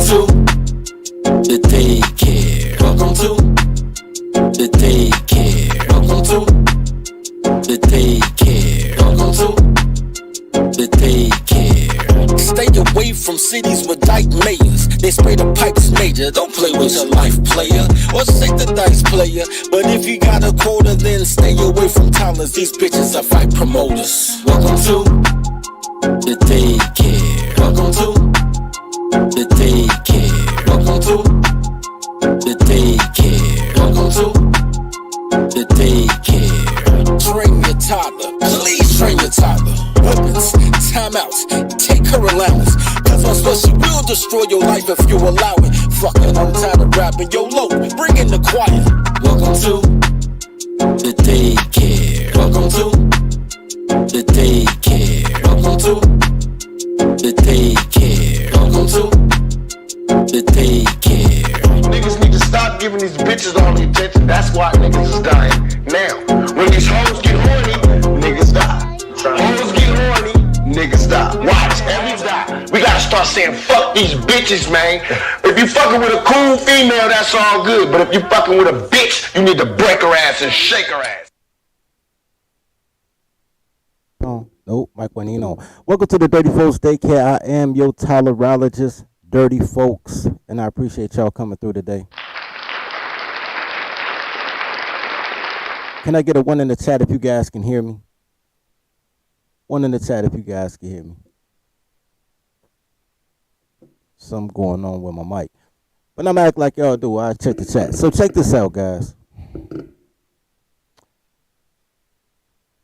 to the daycare. Welcome to the daycare. Welcome to the daycare. Welcome to the daycare. Stay away from cities with dyke mayors. They spray the pipes major. Don't play with your life, player, or shake the dice, player. But if you got a quota, then stay away from toddlers. These bitches are fight promoters. Welcome to the daycare. Welcome to the daycare. Welcome to the daycare. Welcome to the daycare. Train your toddler. Please train your toddler. Weapons, timeouts, take her allowance. Cause I swear she will destroy your life if you allow it. Fuck it, I'm tired of rapping. Yo, low, bring in the choir. Welcome to the daycare. Welcome to the daycare. Welcome to the daycare. Welcome to the daycare. Niggas need to stop giving these bitches all the attention. That's why niggas is dying. Now, when these hoes get horny, niggas die. Hoes get horny, niggas die. Watch, every die. We gotta start saying fuck these bitches, man. If you fucking with a cool female, that's all good. But if you fucking with a bitch, you need to break her ass and shake her ass. Nope, Mike wasn't even on. Welcome to the Dirty Folks Daycare. I am your tolerologist, Dirty Folks, and I appreciate y'all coming through today. Can I get a 1 in the chat if you guys can hear me? 1 in the chat if you guys can hear me. Something going on with my mic. But I'm acting like y'all do. I'll check the chat. So check this out, guys.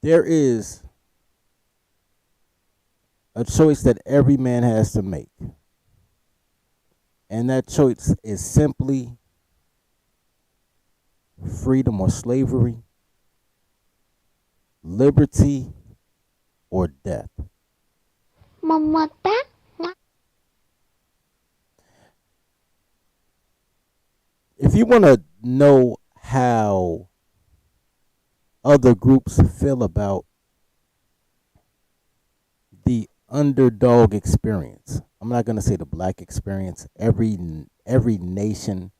There is a choice that every man has to make. And that choice is simply freedom or slavery, liberty or death. If you want to know how other groups feel about the underdog experience, I'm not going to say the black experience. Every nation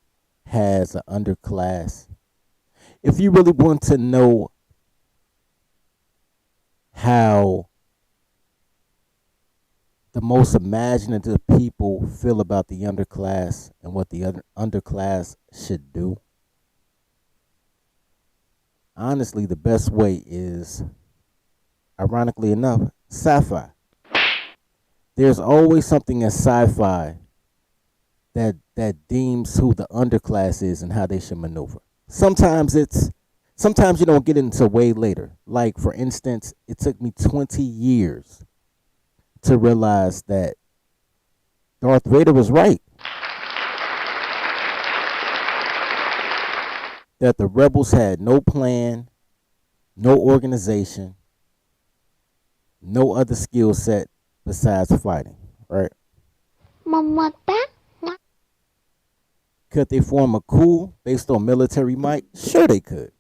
has an underclass. If you really want to know how the most imaginative people feel about the underclass and what the underclass should do, honestly, the best way is, ironically enough, sci-fi. There's always something in sci-fi that deems who the underclass is and how they should maneuver. Sometimes you don't get it until way later. Like, for instance, it took me 20 years to realize that Darth Vader was right. That the rebels had no plan, no organization, no other skill set besides fighting, right? Could they form a coup based on military might? Sure they could.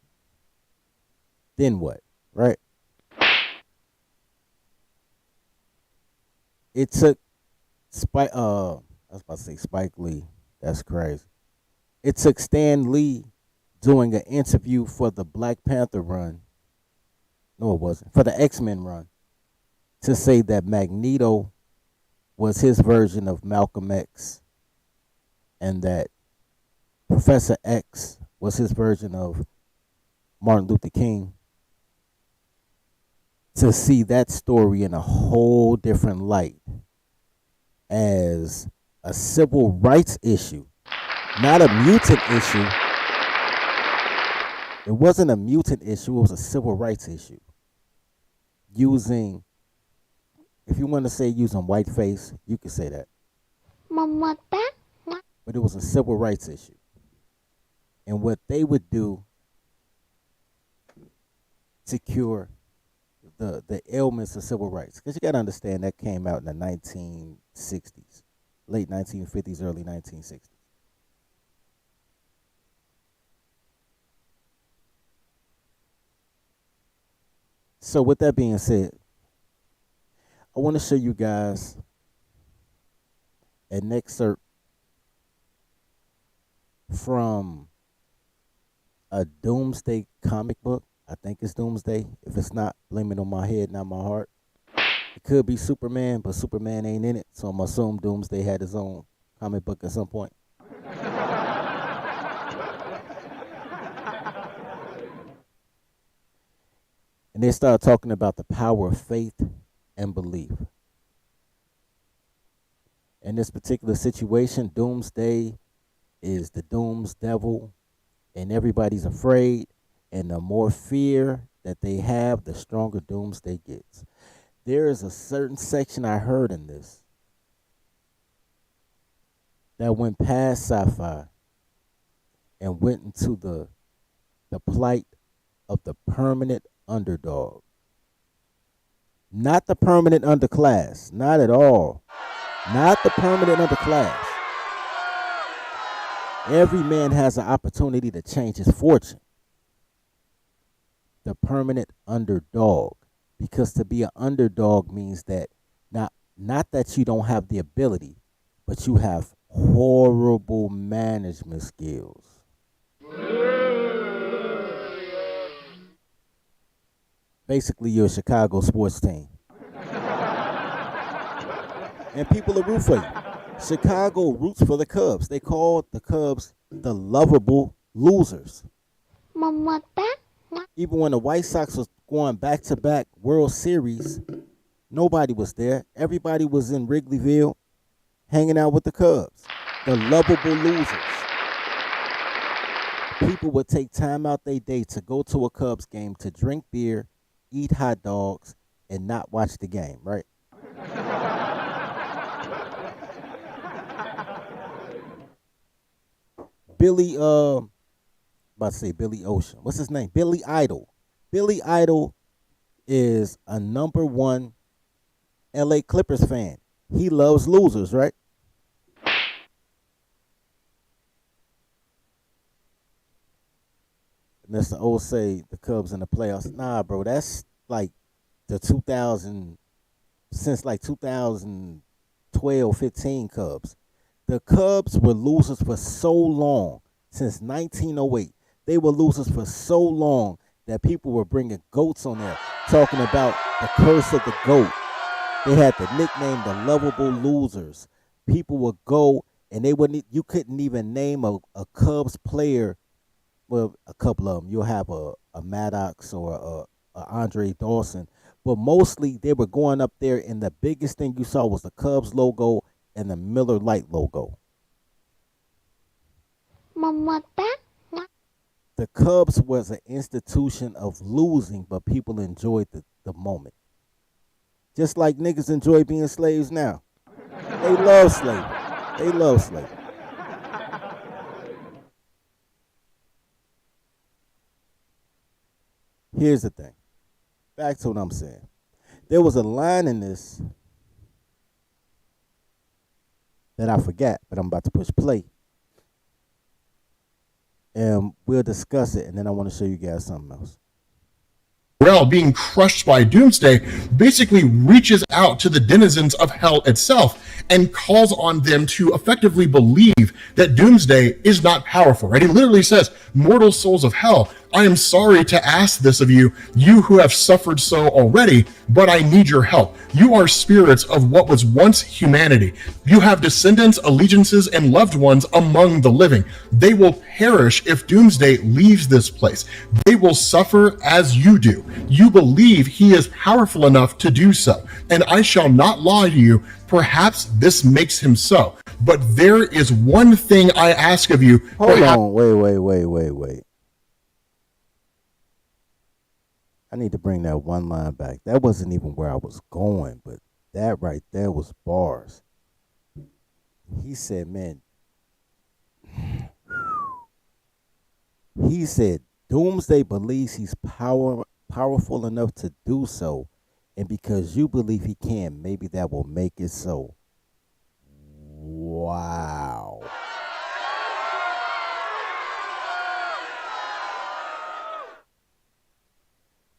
Then what, right? It took I was about to say Spike Lee. That's crazy. It took Stan Lee doing an interview for the Black Panther run. No, it wasn't. For the X-Men run. To say that Magneto was his version of Malcolm X and that Professor X was his version of Martin Luther King. To see that story in a whole different light as a civil rights issue, not a mutant issue. It wasn't a mutant issue, it was a civil rights issue. Using, if you want to say using whiteface, you could say that. But it was a civil rights issue. And what they would do to cure the ailments of civil rights. Because you got to understand that came out in the 1960s, late 1950s, early 1960s. So with that being said, I want to show you guys an excerpt from a Doomsday comic book. I think it's Doomsday. If it's not, blame it on my head, not my heart. It could be Superman, but Superman ain't in it, so I'm assuming Doomsday had his own comic book at some point. And they started talking about the power of faith and belief. In this particular situation, Doomsday is the Doom's devil, and everybody's afraid. And the more fear that they have, the stronger Doomsday gets. There is a certain section I heard in this that went past sci-fi and went into the plight of the permanent underdog. Not the permanent underclass. Not at all. Not the permanent underclass. Every man has an opportunity to change his fortune. The permanent underdog. Because to be an underdog means that not that you don't have the ability, but you have horrible management skills. Basically, you're a Chicago sports team. And people will root for you. Chicago roots for the Cubs. They call the Cubs the lovable losers. Even when the White Sox was going back-to-back World Series, nobody was there. Everybody was in Wrigleyville hanging out with the Cubs. The lovable losers. People would take time out their day to go to a Cubs game to drink beer, eat hot dogs, and not watch the game, right? About to say Billy Ocean. What's his name? Billy Idol. Billy Idol is a number one LA Clippers fan. He loves losers, right? And that's the old say, the Cubs in the playoffs. Nah, bro, that's like the 2000, since like 2012, 15 Cubs. The Cubs were losers for so long, since 1908. They were losers for so long that people were bringing goats on there, talking about the curse of the goat. They had the nickname the lovable losers. People would go and you couldn't even name a Cubs player. Well, a couple of them. You'll have a Maddox or a Andre Dawson. But mostly they were going up there and the biggest thing you saw was the Cubs logo and the Miller Lite logo. The Cubs was an institution of losing, but people enjoyed the moment. Just like niggas enjoy being slaves now. They love slavery. They love slavery. Here's the thing. Back to what I'm saying. There was a line in this that I forgot, but I'm about to push play. And we'll discuss it, and then I want to show you guys something else. Being crushed by Doomsday basically reaches out to the denizens of hell itself and calls on them to effectively believe that Doomsday is not powerful, right? He literally says, "Mortal souls of hell, I am sorry to ask this of you, you who have suffered so already, but I need your help. You are spirits of what was once humanity. You have descendants, allegiances, and loved ones among the living. They will perish if Doomsday leaves this place. They will suffer as you do. You believe he is powerful enough to do so, and I shall not lie to you. Perhaps this makes him so. But there is one thing I ask of you." Hold on, wait. I need to bring that one line back. That wasn't even where I was going, but that right there was bars. He said, man, he said, Doomsday believes he's powerful enough to do so, and because you believe he can, maybe that will make it so. Wow.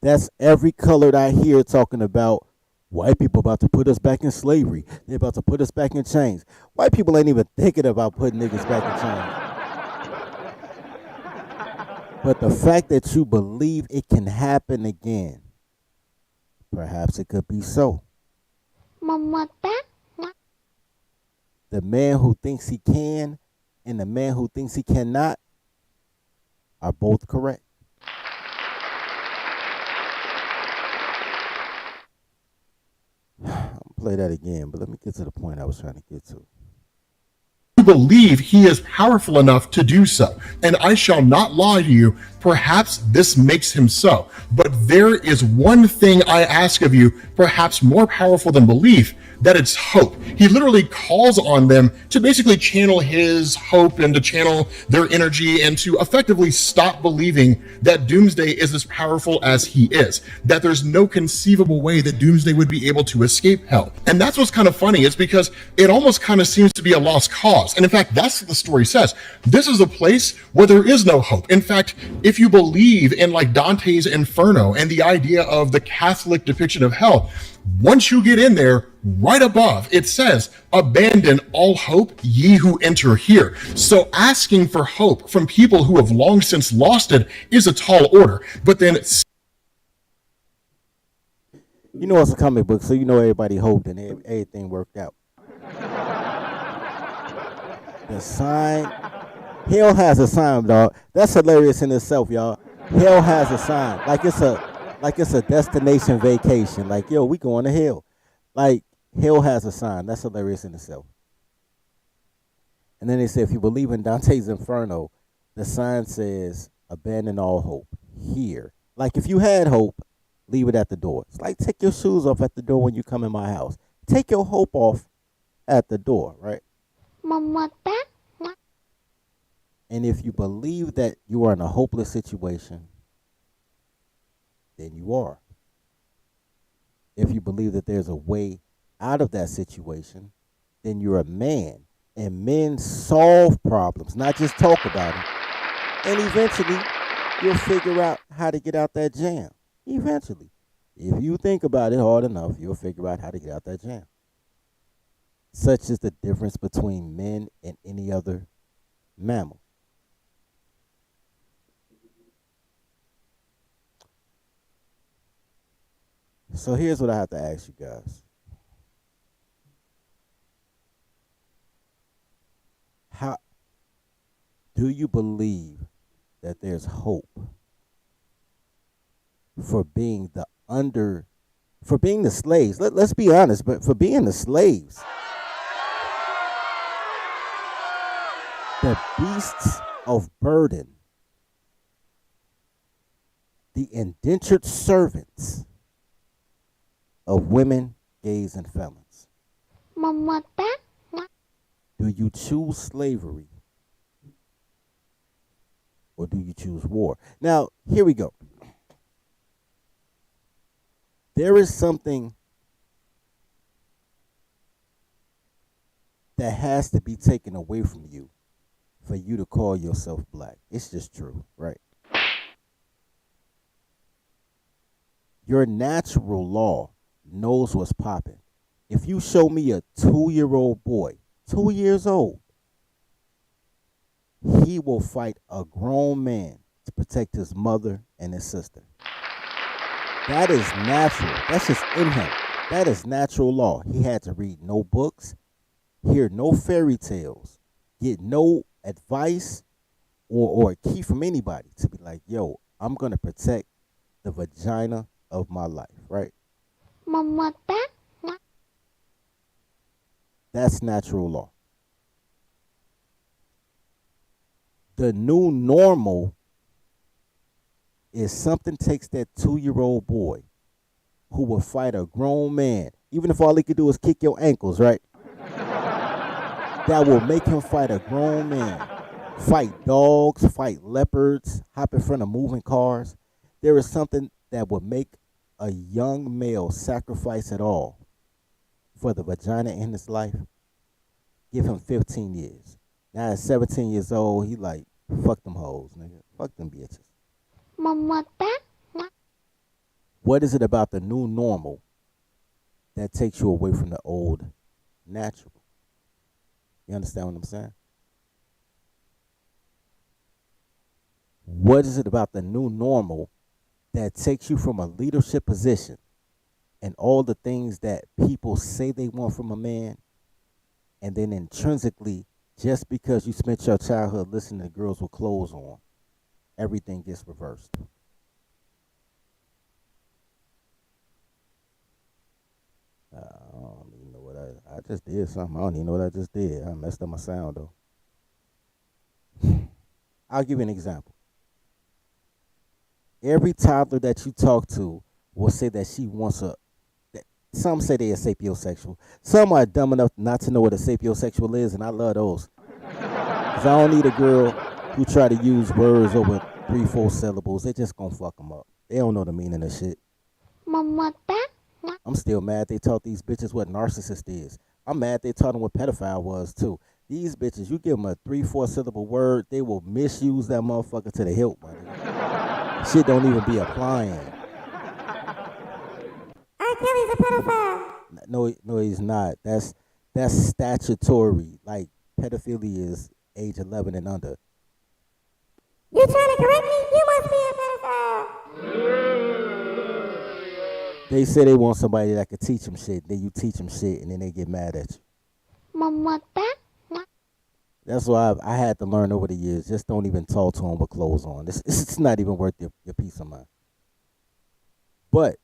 That's every colored I hear talking about white people about to put us back in slavery. They're about to put us back in chains. White people ain't even thinking about putting niggas back in chains. But the fact that you believe it can happen again, perhaps it could be so. The man who thinks he can and the man who thinks he cannot are both correct. I'm gonna play that again, but let me get to the point I was trying to get to. Believe he is powerful enough to do so. And I shall not lie to you, perhaps this makes him so. But there is one thing I ask of you, perhaps more powerful than belief, that it's hope. He literally calls on them to basically channel his hope and to channel their energy and to effectively stop believing that Doomsday is as powerful as he is, that there's no conceivable way that Doomsday would be able to escape hell. And that's what's kind of funny, is because it almost kind of seems to be a lost cause. And in fact, that's what the story says. This is a place where there is no hope. In fact, if you believe in like Dante's Inferno and the idea of the Catholic depiction of hell, once you get in there, right above, it says, abandon all hope, ye who enter here. So asking for hope from people who have long since lost it is a tall order. But then You know it's a comic book, so you know everybody hoped and everything worked out. The sign, hell has a sign, dog. That's hilarious in itself, y'all. Hell has a sign, like it's a destination vacation. Like, yo, we going to hell. Like, hell has a sign. That's hilarious in itself. And then they say, if you believe in Dante's Inferno, the sign says, abandon all hope here. Like, if you had hope, leave it at the door. It's like, take your shoes off at the door when you come in my house. Take your hope off at the door, right? And if you believe that you are in a hopeless situation, then you are. If you believe that there's a way out of that situation, then you're a man. And men solve problems, not just talk about them. And eventually, you'll figure out how to get out that jam. Eventually. If you think about it hard enough, you'll figure out how to get out that jam. Such is the difference between men and any other mammal. So here's what I have to ask you guys. How do you believe that there's hope for being the slaves? Let's be honest, but for being the slaves, the beasts of burden, the indentured servants of women, gays, and felons. Do you choose slavery or do you choose war? Now, here we go. There is something that has to be taken away from you for you to call yourself black. It's just true, right? Your natural law knows what's popping. If you show me a 2-year-old boy, 2 years old, he will fight a grown man to protect his mother and his sister. That is natural. That's just in him. That is natural law. He had to read no books, hear no fairy tales, get no advice or a key from anybody to be like, yo, I'm going to protect the vagina of my life, right? That's natural law. The new normal is something takes that 2-year-old boy who will fight a grown man, even if all he could do is kick your ankles, right? That will make him fight a grown man, fight dogs, fight leopards, hop in front of moving cars. There is something that would make a young male sacrifice it all for the vagina in his life. Give him 15 years. Now at 17 years old, he like, fuck them hoes, nigga. Fuck them bitches. What is it about the new normal that takes you away from the old natural? You understand what I'm saying? What is it about the new normal that takes you from a leadership position and all the things that people say they want from a man, and then intrinsically, just because you spent your childhood listening to girls with clothes on, everything gets reversed? I don't even know what I just did something. I don't even know what I just did. I messed up my sound though. I'll give you an example. Every toddler that you talk to will say that she wants a. Some say they are sapiosexual. Some are dumb enough not to know what a sapiosexual is, and I love those. Cause I don't need a girl who try to use words over 3-4 syllables. They just gonna fuck them up. They don't know the meaning of shit. I'm still mad they taught these bitches what narcissist is. I'm mad they taught them what pedophile was too. These bitches, you give them a 3-4 syllable word, they will misuse that motherfucker to the hilt, buddy. Shit don't even be applying. R. Kelly's a pedophile. No, he's not. That's statutory. Like pedophilia is age 11 and under. You trying to correct me? You must be a pedophile. They say they want somebody that could teach them shit. Then you teach them shit, and then they get mad at you. That's why I had to learn over the years. Just don't even talk to them with clothes on. It's not even worth your peace of mind. But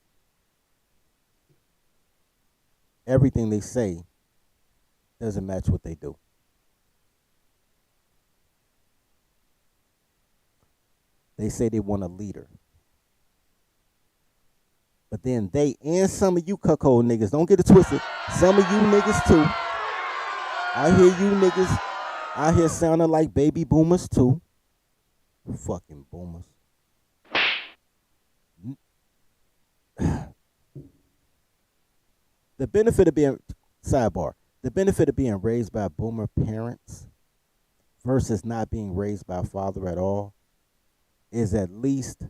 everything they say doesn't match what they do. They say they want a leader. But then they and some of you cuckold niggas, don't get it twisted, some of you niggas too. I hear you niggas out here sounding like baby boomers too. Fucking boomers. The benefit of being, sidebar, the benefit of being raised by boomer parents versus not being raised by a father at all is at least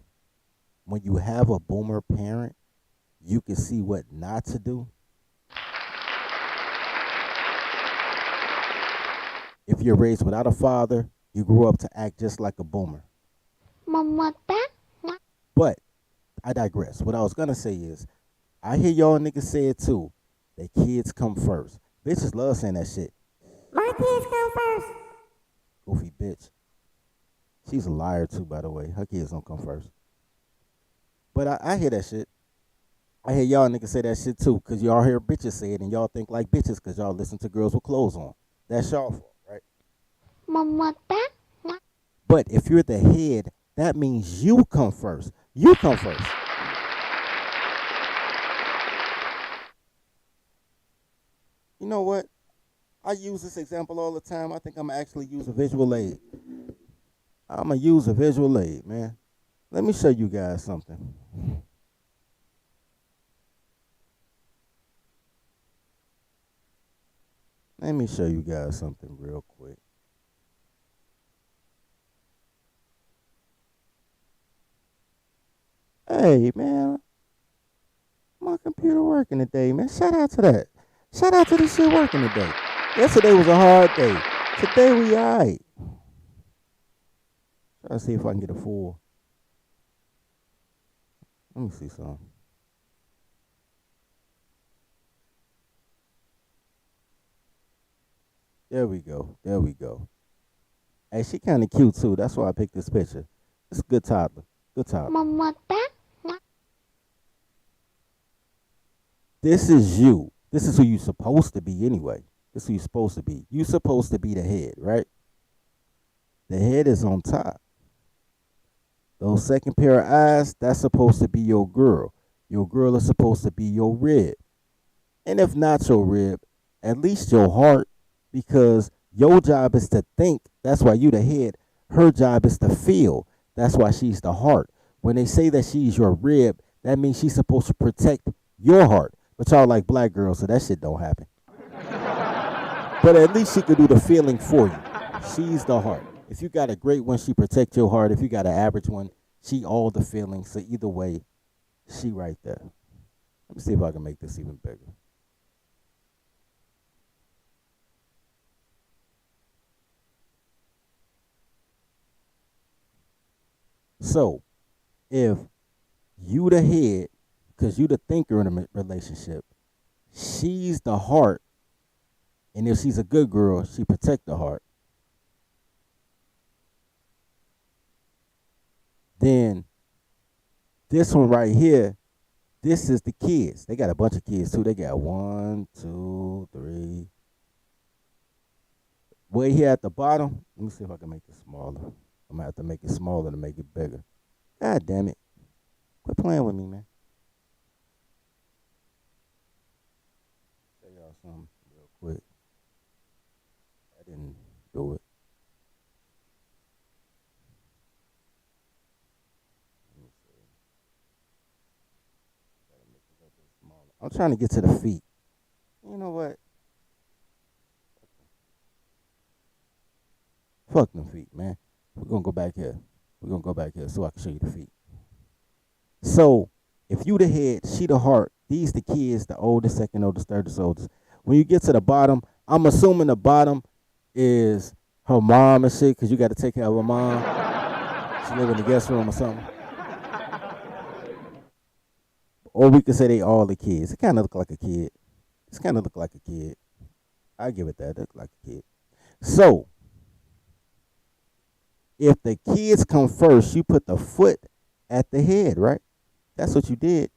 when you have a boomer parent, you can see what not to do. If you're raised without a father, you grew up to act just like a boomer. But I digress. What I was gonna say is, I hear y'all niggas say it too, that kids come first. Bitches love saying that shit. My kids come first. Goofy bitch. She's a liar too, by the way. Her kids don't come first. But I hear that shit. I hear y'all niggas say that shit too, because y'all hear bitches say it and y'all think like bitches because y'all listen to girls with clothes on. That's y'all fault, right? But if you're the head, that means you come first. You come first. You know what? I use this example all the time. I think I'm going to actually use a visual aid. I'm going to use a visual aid, man. Let me show you guys something. Let me show you guys something real quick. Hey, man. My computer working today, man. Shout out to that. Shout out to this shit working today. Yesterday was a hard day. Today we alright. Try to see if I can get a full. Let me see something. There we go. There we go. Hey, she kind of cute too. That's why I picked this picture. It's a good toddler. Good toddler. This is you. This is who you're supposed to be anyway. This is who you're supposed to be. You're supposed to be the head, right? The head is on top. Those second pair of eyes, that's supposed to be your girl. Your girl is supposed to be your rib. And if not your rib, at least your heart, because your job is to think. That's why you the head. Her job is to feel. That's why she's the heart. When they say that she's your rib, that means she's supposed to protect your heart. But y'all like black girls, so that shit don't happen. But at least she could do the feeling for you. She's the heart. If you got a great one, she protect your heart. If you got an average one, she all the feelings. So either way, she right there. Let me see if I can make this even bigger. So if you the head, because you the thinker in a relationship, she's the heart, and if she's a good girl, she protect the heart. Then this one right here, this is the kids. They got a bunch of kids too. They got 1, 2, 3. Way here at the bottom. Let me see if I can make it smaller. I'm gonna have to make it smaller to make it bigger. God damn it. Quit playing with me, man. Tell y'all something real quick. I didn't do it. Let me see. Gotta make it a little bit smaller. I'm trying to get to the feet. You know what? Fuck them feet, man. We're gonna go back here. We're gonna go back here so I can show you the feet. So if you the head, she the heart, these the kids, the oldest, second oldest, third oldest. When you get to the bottom, I'm assuming the bottom is her mom and shit, because you got to take care of her mom. She live in the guest room or something. Or we could say they all the kids. It kind of look like a kid. It's kind of look like a kid. I give it that. It look like a kid. So if the kids come first, you put the foot at the head, right? That's what you did.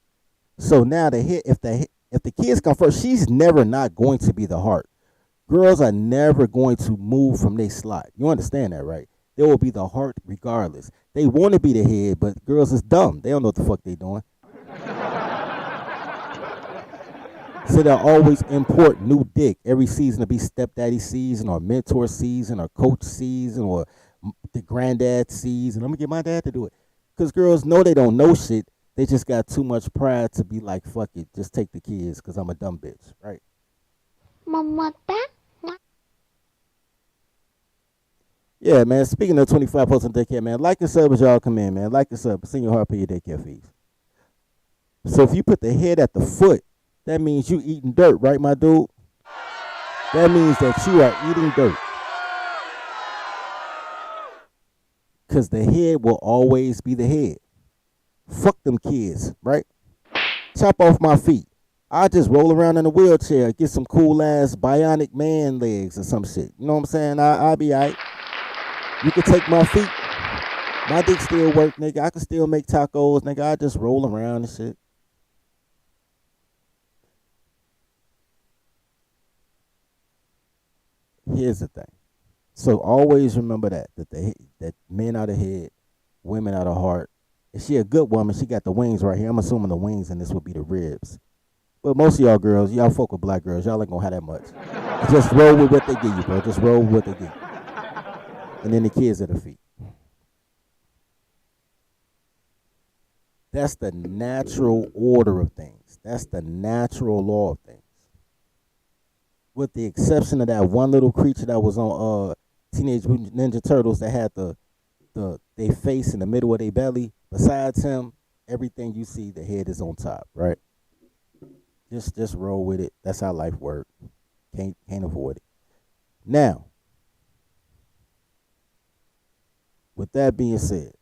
So now the head, if the kids come first, she's never not going to be the heart. Girls are never going to move from their slot. You understand that, right? They will be the heart regardless. They want to be the head, but girls is dumb. They don't know what the fuck they doing. So they'll always import new dick every season to be stepdaddy season or mentor season or coach season or the granddad season. I'm going to get my dad to do it. Because girls know they don't know shit. They just got too much pride to be like, fuck it, just take the kids because I'm a dumb bitch, right? Yeah, man, speaking of 25 posts on daycare, man, like and sub as y'all come in, man. Like and sub, send your heart, pay your daycare fees. So if you put the head at the foot, that means you eating dirt, right, my dude? That means that you are eating dirt. Because the head will always be the head. Fuck them kids, right? Chop off my feet. I just roll around in a wheelchair, get some cool ass bionic man legs or some shit. You know what I'm saying? I'll be alright. You can take my feet. My dick still work, nigga. I can still make tacos, nigga. I just roll around and shit. Here's the thing. So always remember that men are the head, women are the heart. If she a good woman, she got the wings right here. I'm assuming the wings and this would be the ribs. But most of y'all girls, y'all fuck with black girls, y'all ain't gonna have that much. Just roll with what they give you, bro. Just roll with what they give you. And then the kids at the feet. That's the natural order of things. That's the natural law of things. With the exception of that one little creature that was on Teenage Mutant Ninja Turtles that had they face in the middle of their belly. Besides him, everything you see, the head is on top, right? Just roll with it. That's how life works. Can't avoid it. Now, with that being said,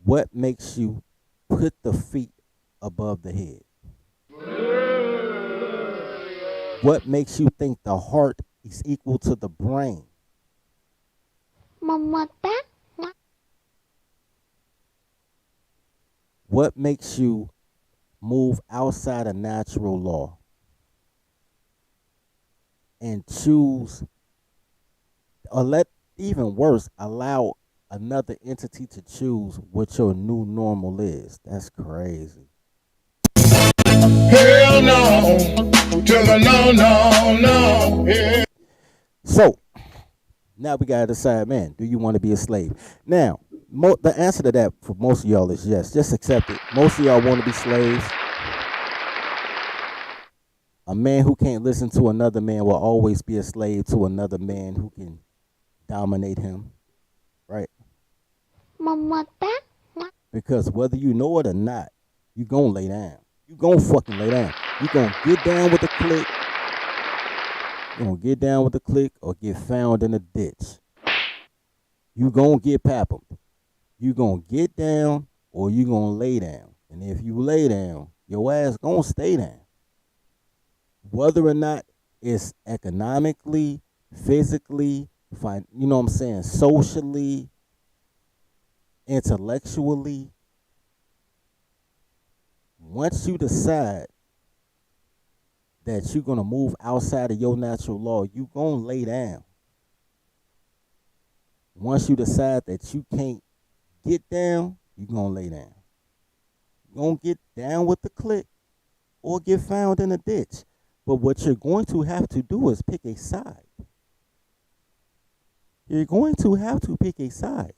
what makes you put the feet above the head? What makes you think the heart is equal to the brain? What makes you move outside of natural law and choose, or even worse, allow another entity to choose what your new normal is? That's crazy. Hell no, to the no. Yeah. So, now we got to decide, man, do you want to be a slave? Now, the answer to that for most of y'all is yes. Just accept it. Most of y'all want to be slaves. A man who can't listen to another man will always be a slave to another man who can dominate him, right? Because whether you know it or not, you going to lay down. You going to fucking lay down. You going to get down with the click. You gonna get down with the clique or get found in a ditch. You gonna get pappered. You gonna get down or you gonna lay down. And if you lay down, your ass gonna stay down. Whether or not it's economically, physically, you know what I'm saying, socially, intellectually, once you decide that you're gonna move outside of your natural law, you gonna lay down. Once you decide that you can't get down, you gonna lay down. You gonna get down with the clique or get found in a ditch. But what you're going to have to do is pick a side. You're going to have to pick a side.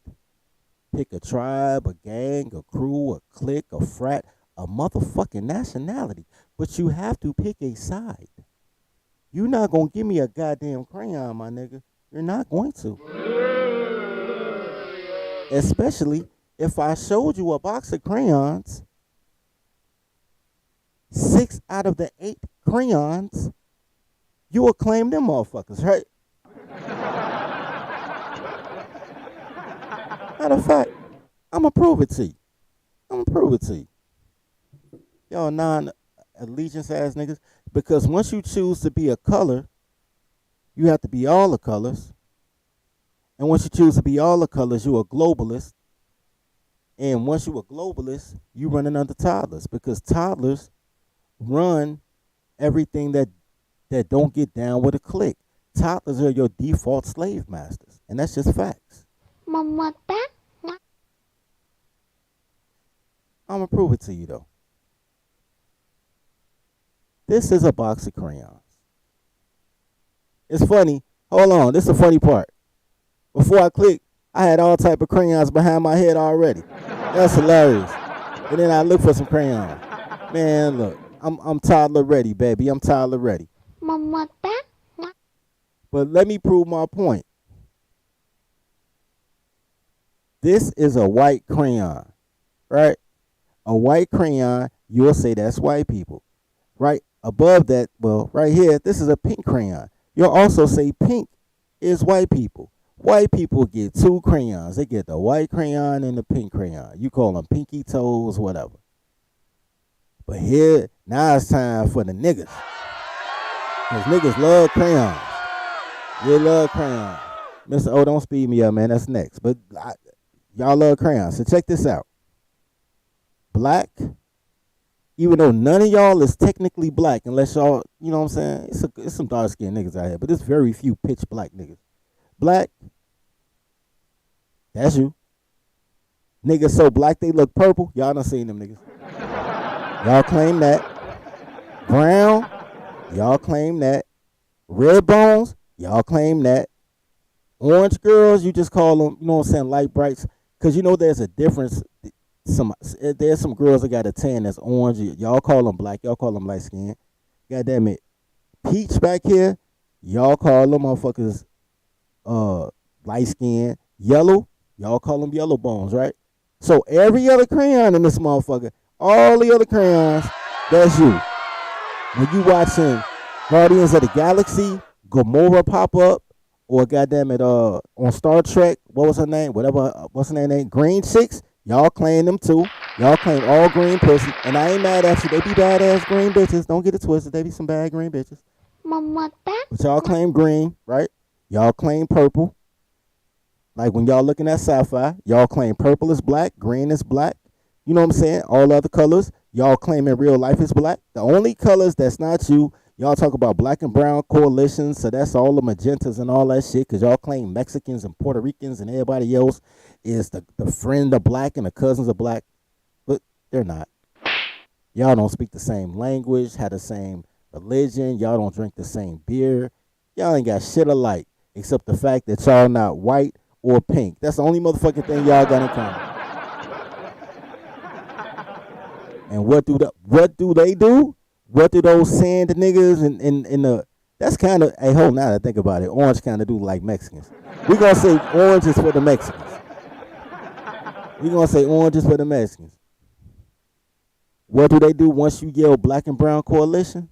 Pick a tribe, a gang, a crew, a clique, a frat, a motherfucking nationality. But you have to pick a side. You're not going to give me a goddamn crayon, my nigga. You're not going to. Especially if I showed you a box of crayons, 6 out of the 8 crayons, you will claim them motherfuckers, right? Matter of fact, I'm going to prove it to you. Y'all non-allegiance ass niggas. Because once you choose to be a color, you have to be all the colors. And once you choose to be all the colors, you're a globalist. And once you're a globalist, you running under toddlers. Because toddlers run everything that don't get down with a clique. Toddlers are your default slave masters. And that's just facts. Mamata. I'm going to prove it to you, though. This is a box of crayons. It's funny. Hold on. This is the funny part. Before I click, I had all type of crayons behind my head already. That's hilarious. And then I look for some crayons. Man, look. I'm toddler ready, baby. I'm toddler ready. Mamata. But let me prove my point. This is a white crayon, right? A white crayon, you'll say that's white people. Right above that, well, right here, this is a pink crayon. You'll also say pink is white people. White people get 2 crayons. They get the white crayon and the pink crayon. You call them pinky toes, whatever. But here, now it's time for the niggas. Because niggas love crayons. They love crayons. Mr. O, don't speed me up, man. That's next. But y'all love crayons. So check this out. Black, even though none of y'all is technically black, unless y'all, you know what I'm saying? It's some dark-skinned niggas out here, but there's very few pitch black niggas. Black, that's you. Niggas so black they look purple. Y'all done seen them niggas. Y'all claim that. Brown, y'all claim that. Red bones, y'all claim that. Orange girls, you just call them, you know what I'm saying, light brights. Because you know there's a difference. There's some girls that got a tan that's orange. Y'all call them black. Y'all call them light skin. God damn it. Peach back here, y'all call them motherfuckers light skin. Yellow, y'all call them yellow bones, right? So every other crayon in this motherfucker, all the other crayons, that's you. When you watching Guardians of the Galaxy, Gamora pop up, or goddamn it, on Star Trek, what was her name? What's her name? Green chicks, y'all claim them too. Y'all claim all green pussy, and I ain't mad at you. They be badass green bitches. Don't get it twisted. They be some bad green bitches. Mamata. But y'all claim green, right? Y'all claim purple. Like when y'all looking at sci-fi, y'all claim purple is black, green is black. You know what I'm saying? All other colors, y'all claim in real life is black. The only colors that's not you, y'all talk about black and brown coalitions, so that's all the magentas and all that shit, because y'all claim Mexicans and Puerto Ricans and everybody else is the friend of black and the cousins of black. But they're not. Y'all don't speak the same language, have the same religion. Y'all don't drink the same beer. Y'all ain't got shit alike, except the fact that y'all not white or pink. That's the only motherfucking thing y'all got in common. And what do they do? What do those sand niggas in the, that's kind of, hey, hold on, now that I think about it, orange kind of do like Mexicans. We gonna say orange is for the Mexicans. We gonna say orange is for the Mexicans. What do they do once you yell black and brown coalition?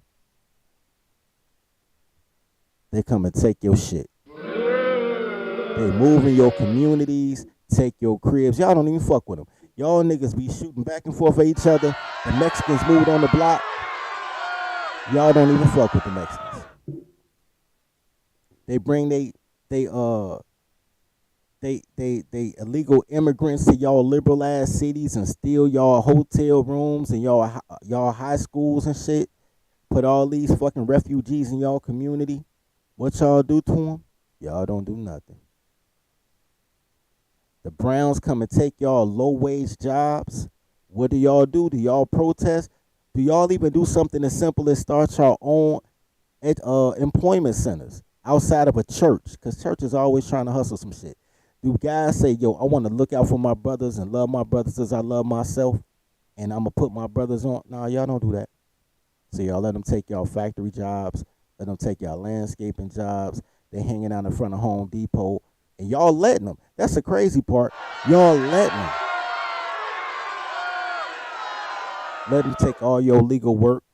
They come and take your shit. They move in your communities, take your cribs. Y'all don't even fuck with them. Y'all niggas be shooting back and forth at each other. The Mexicans moved on the block. Y'all don't even fuck with the Mexicans. They bring they illegal immigrants to y'all liberal ass cities and steal y'all hotel rooms and y'all high schools and shit. Put all these fucking refugees in y'all community. What y'all do to them? Y'all don't do nothing. The Browns come and take y'all low-wage jobs. What do y'all do? Do y'all protest? Do y'all even do something as simple as start your own employment centers outside of a church? Because church is always trying to hustle some shit. Do guys say, yo, I want to look out for my brothers and love my brothers as I love myself, and I'm going to put my brothers on? Nah, y'all don't do that. So y'all let them take y'all factory jobs, let them take y'all landscaping jobs. They hanging out in front of Home Depot. And y'all letting them. That's the crazy part. Y'all letting them. Let them take all your legal work.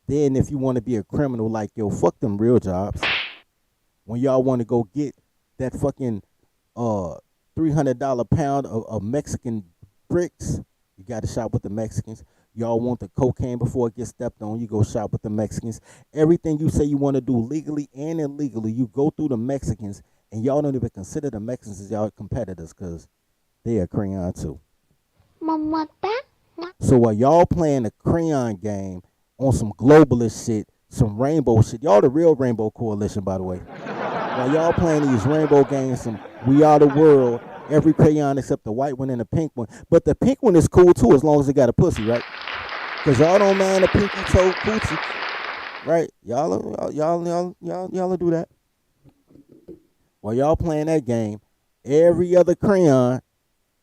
Then if you want to be a criminal, like, yo, fuck them real jobs. When y'all want to go get that fucking $300 pound of Mexican bricks, you got to shop with the Mexicans. Y'all want the cocaine before it gets stepped on, you go shop with the Mexicans. Everything you say you want to do legally and illegally, you go through the Mexicans. And y'all don't even consider the Mexicans as y'all competitors because they are crayon too. So while y'all playing the crayon game on some globalist shit, some rainbow shit, y'all the real Rainbow Coalition, by the way. While y'all playing these rainbow games, some we are the world, every crayon except the white one and the pink one. But the pink one is cool too as long as it got a pussy, right? Because y'all don't mind the pinky toe coochie, right? Y'all do that. While y'all playing that game, every other crayon,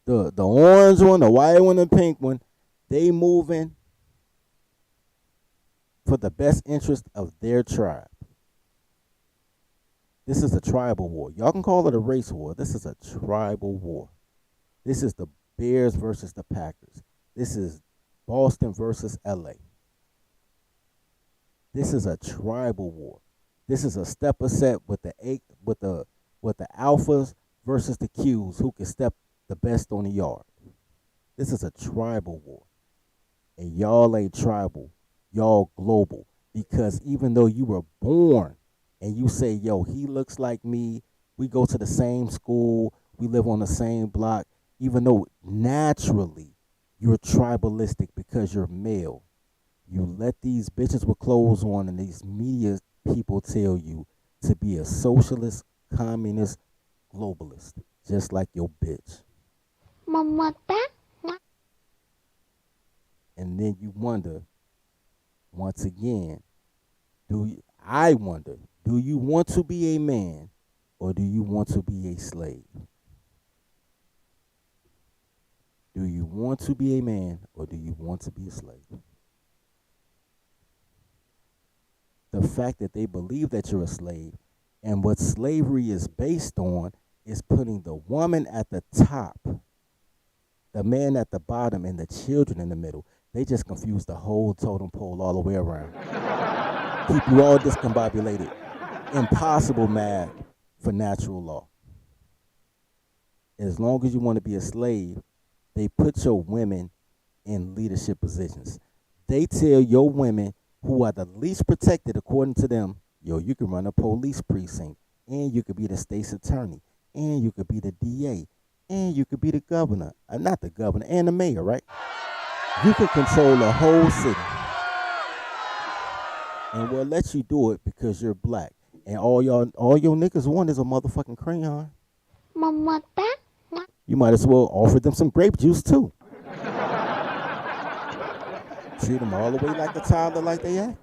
the orange one, the white one, the pink one, they moving for the best interest of their tribe. This is a tribal war. Y'all can call it a race war. This is a tribal war. This is the Bears versus the Packers. This is Boston versus LA. This is a tribal war. This is a stepper set with the alphas versus the Qs who can step the best on the yard. This is a tribal war. And y'all ain't tribal. Y'all global. Because even though you were born and you say, yo, he looks like me, we go to the same school, we live on the same block, even though naturally you're tribalistic because you're male, you let these bitches with clothes on and these media people tell you to be a socialist, communist, globalist, just like your bitch. And then you wonder, once again, do you want to be a man or do you want to be a slave? Do you want to be a man or do you want to be a slave? The fact that they believe that you're a slave and what slavery is based on is putting the woman at the top, the man at the bottom, and the children in the middle. They just confuse the whole totem pole all the way around. Keep you all discombobulated. Impossible math for natural law. As long as you want to be a slave, they put your women in leadership positions. They tell your women who are the least protected according to them, yo, you can run a police precinct, and you could be the state's attorney, and you could be the DA, and you could be the governor. Not the governor, and the mayor, right? You can control a whole city. And we'll let you do it because you're black. And all your niggas want is a motherfucking crayon. You might as well offer them some grape juice too. Treat them all the way like a toddler like they act.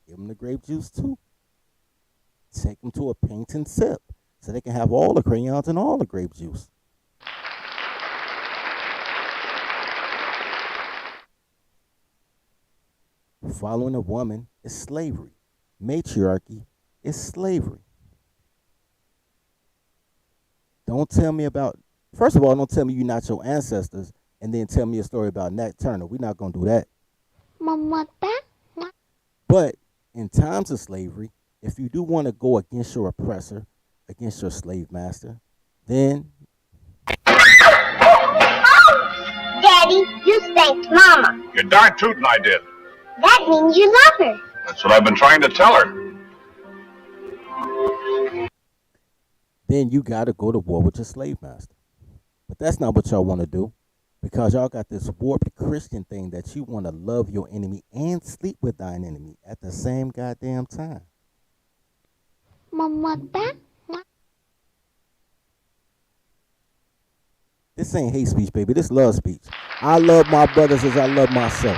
Give them the grape juice too. Take them to a paint and sip so they can have all the crayons and all the grape juice. Following a woman is slavery. Matriarchy is slavery. Don't tell me about, first of all, don't tell me you're not your ancestors and then tell me a story about Nat Turner. We're not going to do that. But in times of slavery, if you do want to go against your oppressor, against your slave master, then Daddy, you spanked Mama. You're darn tootin' I did. That means you love her. That's what I've been trying to tell her. then you got to go to war with your slave master. But that's not what y'all want to do, because y'all got this warped Christian thing that you want to love your enemy and sleep with thine enemy at the same goddamn time. Mamata? This ain't hate speech, baby. This love speech. I love my brothers as I love myself.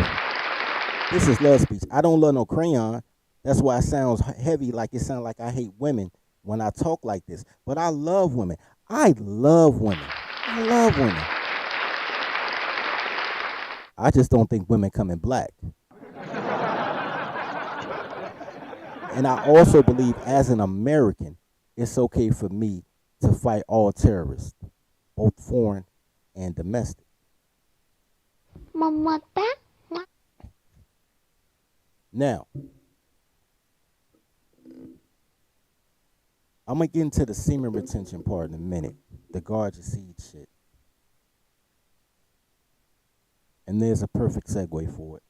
This is love speech. I don't love no crayon. That's why it sounds heavy, like it sounds like I hate women when I talk like this. But I love women. I love women. I love women. I just don't think women come in black. And I also believe, as an American, it's okay for me to fight all terrorists, both foreign and domestic. Mamata? Now, I'm going to get into the semen retention part in a minute, the guard your seed shit. And there's a perfect segue for it.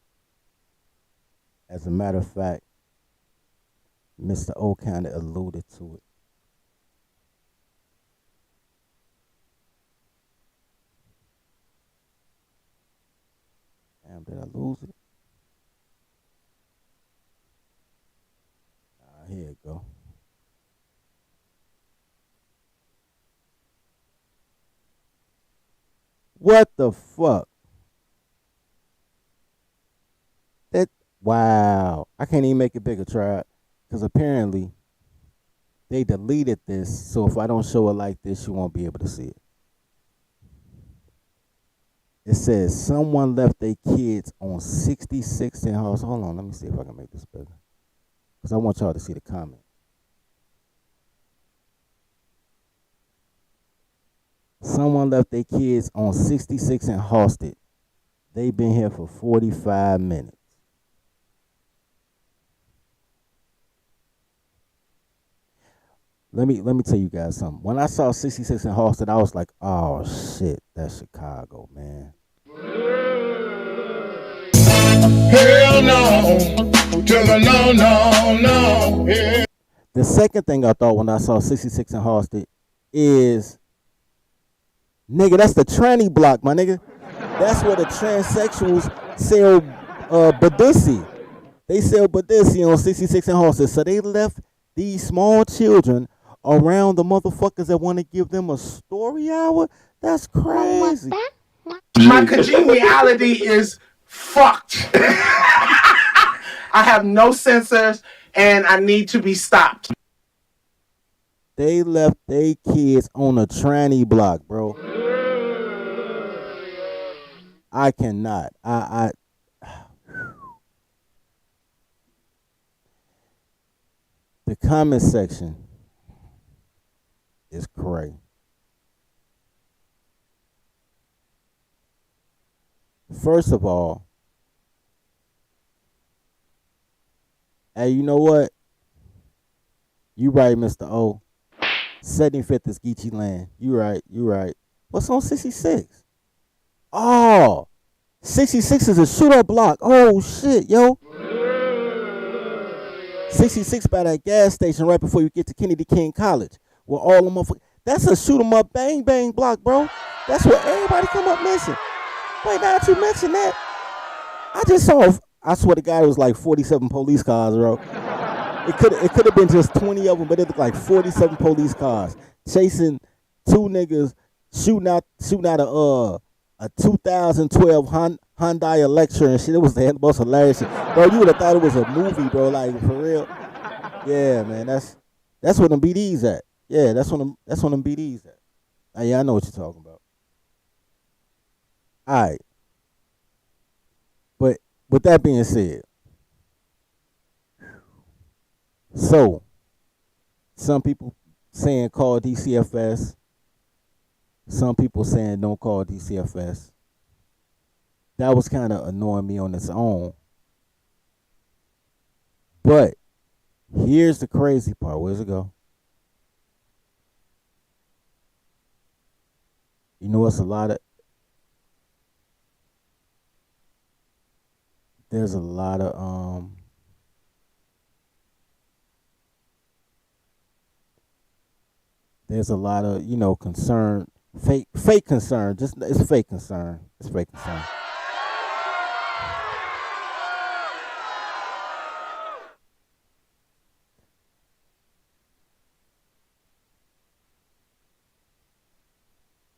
As a matter of fact, Mr. O kind of alluded to it. Damn, did I lose it? Here it go. What the fuck? Wow. I can't even make it bigger, try it. Because apparently they deleted this, so if I don't show it like this, you won't be able to see it. It says someone left their kids on 66 in house. Hold on, let me see if I can make this bigger. Because I want y'all to see the comment. Someone left their kids on 66 in Halsted. They've been here for 45 minutes. Let me tell you guys something. When I saw 66 in Halsted, I was like, oh shit, that's Chicago, man. Hell no. Tell her no. Yeah. The second thing I thought when I saw 66 in Halsted is, nigga, that's the tranny block, my nigga. That's where the transsexuals sell Badissi. They sell Badissi on 66 in Halsted. So they left these small children around the motherfuckers that want to give them a story hour. That's crazy. My congeniality is fucked. I have no sensors and I need to be stopped. They left their kids on a tranny block, bro. I cannot. The comment section is cray. First of all, hey, you know what? You right, Mr. O. 75th is Geechee Land. You right. What's on 66? Oh, 66 is a shootout block. Oh, shit, yo. 66 by that gas station right before you get to Kennedy King College. Where all the motherfuckers. That's a shoot 'em up bang bang block, bro. That's where everybody come up missing. Wait, now that you mention that, I just saw, I swear to God, it was like 47 police cars, bro. It could have been just 20 of them, but it looked like 47 police cars chasing two niggas shooting out a 2012 Hyundai Elantra and shit. It was the most hilarious shit. Bro, you would have thought it was a movie, bro, like for real. Yeah, man, that's where them BDs at. Yeah, that's when them BDs at. Yeah, I know what you're talking about. All right. But with that being said, so some people saying call DCFS. Some people saying don't call DCFS. That was kind of annoying me on its own. But Here's the crazy part. Where's it go? You know, it's a lot of. There's a lot of There's a lot of concern, fake concern. Just it's fake concern. It's fake concern.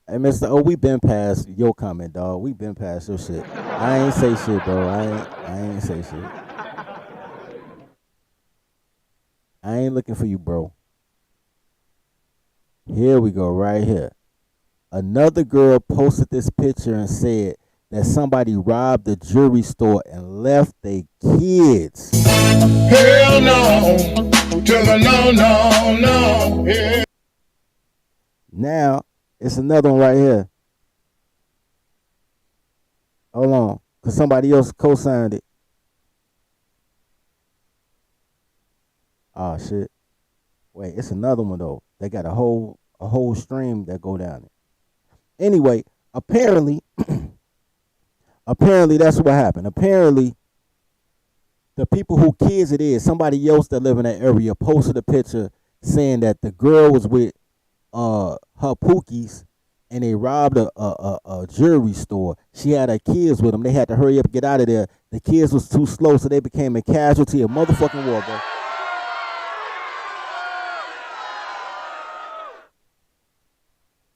Hey, Mister, we been past your comment, dog. We been past your shit. I ain't say shit, bro. I ain't say shit. I ain't looking for you, bro. Here we go, right here. Another girl posted this picture and said that somebody robbed the jewelry store and left their kids. Hell no, to the no. Yeah. Now, it's another one right here. Hold on, because somebody else co-signed it. Oh, shit. Wait, it's another one, though. They got a whole stream that go down it. Anyway, apparently that's what happened. Apparently, the people who kids it is, somebody else that live in that area, posted a picture saying that the girl was with her pookies and they robbed a jewelry store. She had her kids with them. They had to hurry up and get out of there. The kids was too slow, so they became a casualty of motherfucking war, bro.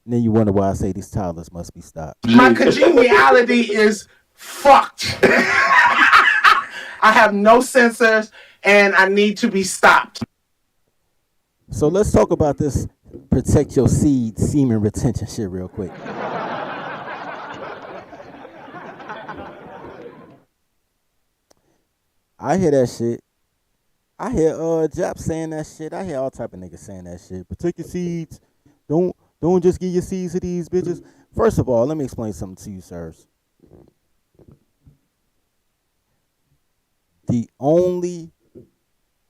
And then you wonder why I say these toddlers must be stopped. My congeniality is fucked. I have no sensors and I need to be stopped. So let's talk about this protect your seed semen retention shit real quick. I hear that shit. I hear Jap saying that shit. I hear all type of niggas saying that shit. Protect your seeds. Don't just give your seeds to these bitches. First of all, let me explain something to you, sirs. The only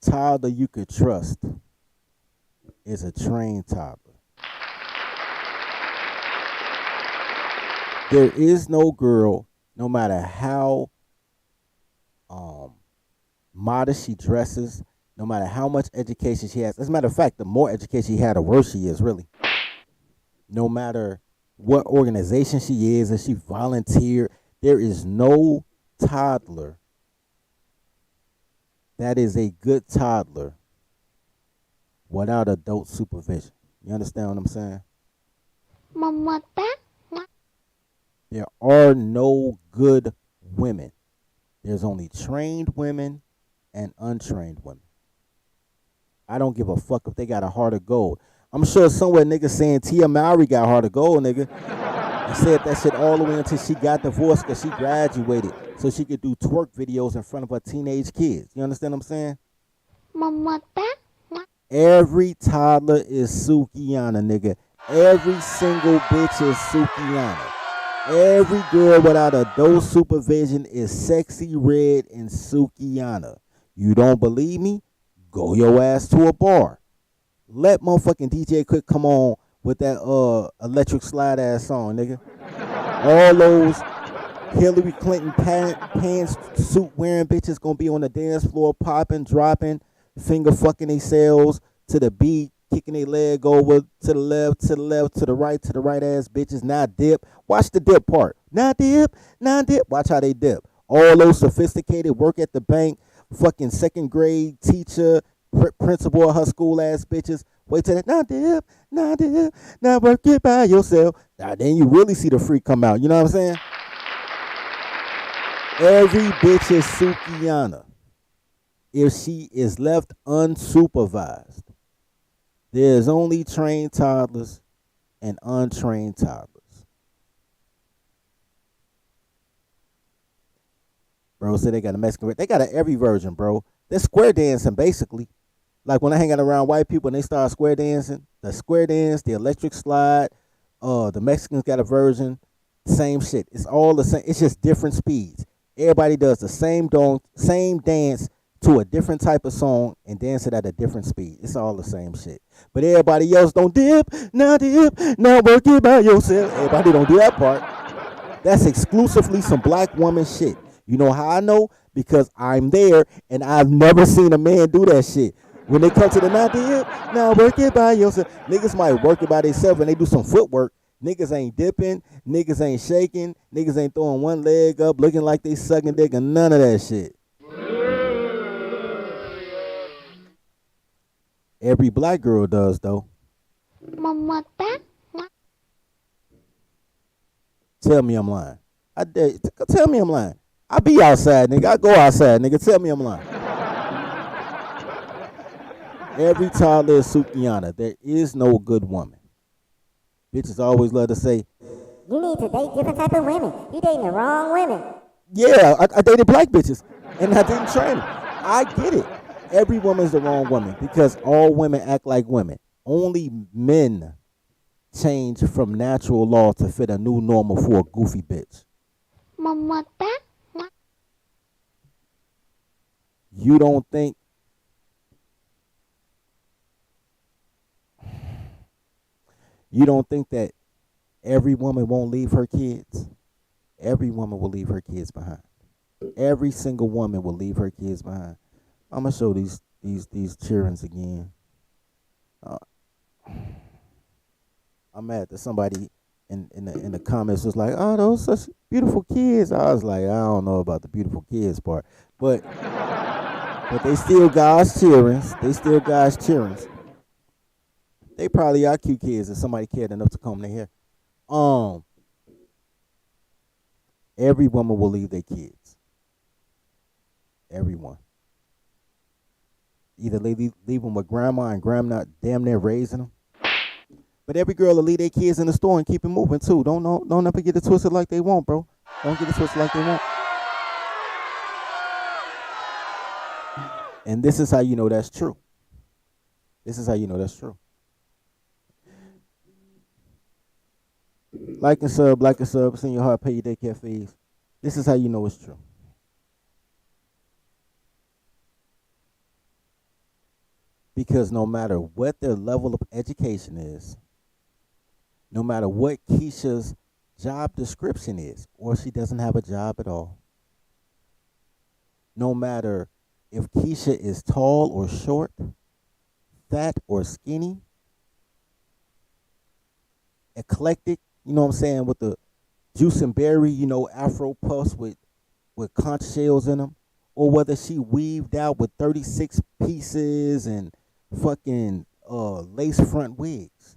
toddler you could trust is a trained toddler. There is no girl, no matter how modest she dresses, no matter how much education she has. As a matter of fact, the more education she had, the worse she is, really. No matter what organization she is, if she volunteered, there is no toddler that is a good toddler without adult supervision. You understand what I'm saying? There are no good women. There's only trained women and untrained women. I don't give a fuck if they got a heart of gold. I'm sure somewhere niggas saying Tia Mowry got heart of gold, nigga. And said that shit all the way until she got divorced because she graduated so she could do twerk videos in front of her teenage kids. You understand what I'm saying? Every toddler is Sukiyana, nigga. Every single bitch is Sukiyana. Every girl without adult supervision is Sexy Red and Sukiyana. You don't believe me? Go your ass to a bar. Let motherfucking DJ Quick come on with that electric slide ass song, nigga. All those Hillary Clinton pants suit wearing bitches gonna be on the dance floor popping, dropping, finger fucking themselves to the beat, kicking their leg over to the left, to the left, to the right ass bitches. Now dip. Watch the dip part. Now dip. Watch how they dip. All those sophisticated work at the bank, fucking second grade teacher, principal of her school ass bitches. Wait till that. Now dip. Now work it by yourself. Now then you really see the freak come out. You know what I'm saying? Every bitch is Sukiyana if she is left unsupervised. There's only trained toddlers and untrained toddlers. Bro said they got a Mexican. They got every version, bro. They're square dancing, basically. Like when I hang out around white people and they start square dancing, the square dance, the electric slide, the Mexicans got a version, same shit. It's all the same. It's just different speeds. Everybody does the same dance to a different type of song and dance it at a different speed. It's all the same shit. But everybody else don't dip, now work it by yourself. Everybody don't do that part. That's exclusively some black woman shit. You know how I know? Because I'm there and I've never seen a man do that shit. When they come to the now work it by yourself. Niggas might work it by themselves and they do some footwork. Niggas ain't dipping, niggas ain't shaking, niggas ain't throwing one leg up looking like they sucking dick and none of that shit. Every black girl does though. Tell me I'm lying. I dare you. Tell me I'm lying. I be outside, nigga. I go outside, nigga. Tell me I'm lying. Every toddler is Sukiana. There is no good woman. Bitches always love to say, You need to date different type of women. You dating the wrong women. yeah, I dated black bitches, and I didn't train them. I get it. Every woman's the wrong woman because all women act like women. Only men change from natural law to fit a new normal for a goofy bitch. You don't think that every woman won't leave her kids? Every woman will leave her kids behind. Every single woman will leave her kids behind. I'm gonna show these childrens again. I'm mad that somebody in the comments was like, "Oh, those such beautiful kids." I was like, I don't know about the beautiful kids part, but they still God's children. They still God's children. They probably are cute kids if somebody cared enough to comb their hair. Every woman will leave their kids. Everyone. Either leave them with grandma and grandma damn near raising them. But every girl will leave their kids in the store and keep it moving too. Don't ever get it twisted like they want, bro. Don't get it twisted like they want. And this is how you know that's true. This is how you know that's true. Like and sub, send your heart, pay your daycare fees. This is how you know it's true. Because no matter what their level of education is, no matter what Keisha's job description is, or she doesn't have a job at all, no matter if Keisha is tall or short, fat or skinny, eclectic, you know what I'm saying, with the juice and berry, Afro puffs with conch shells in them, or whether she weaved out with 36 pieces and fucking lace front wigs.